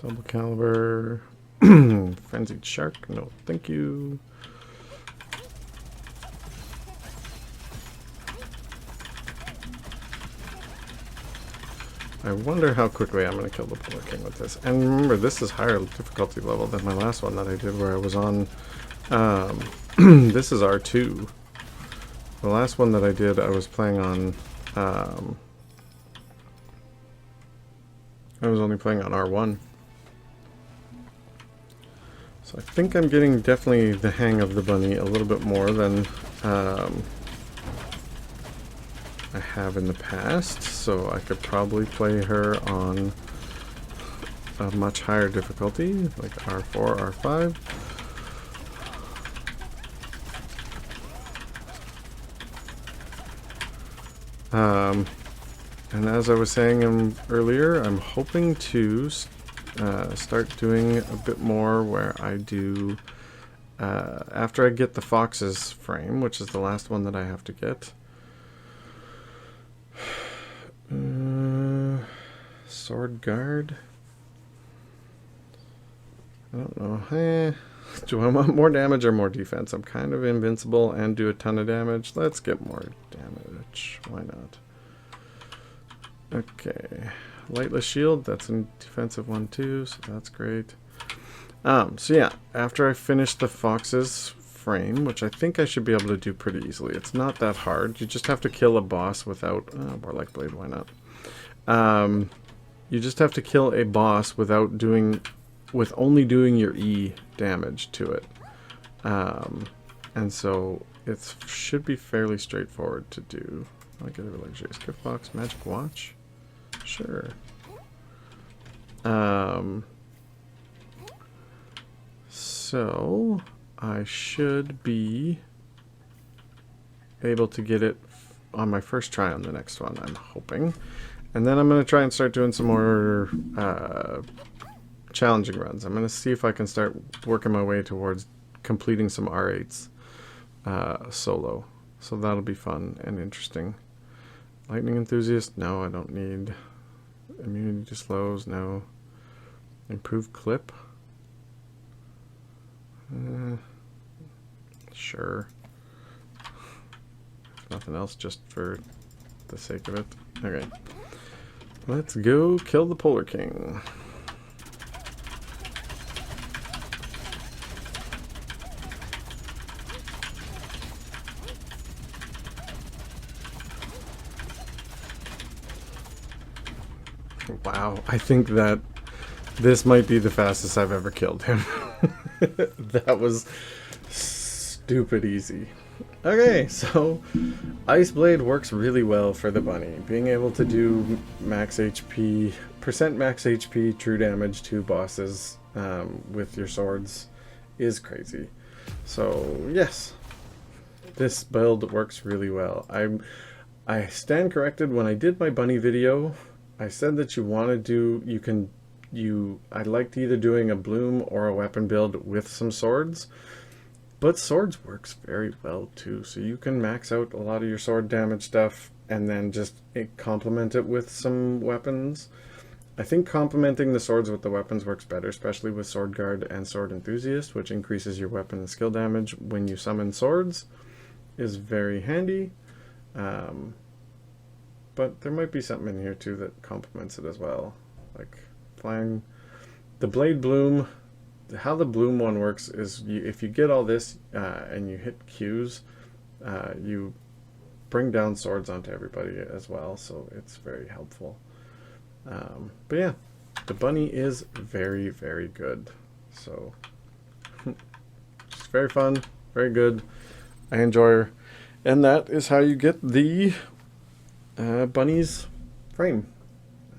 Double caliber. Frenzied shark. No, thank you. I wonder how quickly I'm going to kill the Polar King with this. And remember, this is higher difficulty level than my last one that I did where I was on... this is R2. The last one that I did, I was playing on... I was only playing on R1. So I think I'm getting definitely the hang of the bunny a little bit more than... I have in the past, so I could probably play her on a much higher difficulty, like R4, R5. And as I was saying earlier, I'm hoping to start doing a bit more where I do, after I get the fox's frame, which is the last one that I have to get. Sword guard. I don't know. Do I want more damage or more defense? I'm kind of invincible and do a ton of damage. Let's get more damage. Why not? Okay. Lightless shield. That's a defensive one too, so that's great. So yeah, after I finish the fox's frame, which I think I should be able to do pretty easily. It's not that hard. You just have to kill a boss without... Warlike Blade, why not? You just have to kill a boss without doing... with only doing your E damage to it. And so it should be fairly straightforward to do. I'll get a luxurious gift box. Magic watch? Sure. So I should be able to get it on my first try on the next one, I'm hoping. And then I'm going to try and start doing some more challenging runs. I'm going to see if I can start working my way towards completing some R8s solo. So that'll be fun and interesting. Lightning Enthusiast? No, I don't need. Immunity to slows? No. Improved clip? Sure. If nothing else, just for the sake of it. Okay. Let's go kill the Polar King. Wow, I think that this might be the fastest I've ever killed him. That was stupid easy. Okay, so Ice Blade works really well for the bunny. Being able to do max HP, max HP true damage to bosses with your swords is crazy. So yes, this build works really well. I stand corrected. When I did my bunny video, I said that you want to do, I liked either doing a bloom or a weapon build with some swords, but swords works very well too. So you can max out a lot of your sword damage stuff and then just complement it with some weapons. I think complementing the swords with the weapons works better, especially with Sword Guard and Sword Enthusiast, which increases your weapon and skill damage when you summon swords, is very handy. But there might be something in here too that complements it as well. Like flying the Blade Bloom. How the Bloom one works is if you get all this and you hit Qs, you bring down swords onto everybody as well, so it's very helpful. But yeah, the bunny is very, very good. So it's very fun, very good. I enjoy her. And that is how you get the bunny's frame.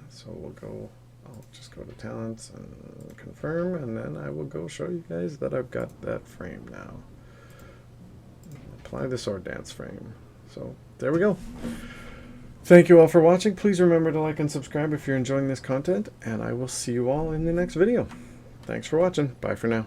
So we'll go, I'll just go to talents and confirm, and then I will go show you guys that I've got that frame now. Apply the sword dance frame. So there we go. Thank you all for watching. Please remember to like and subscribe if you're enjoying this content, and I will see you all in the next video. Thanks for watching. Bye for now.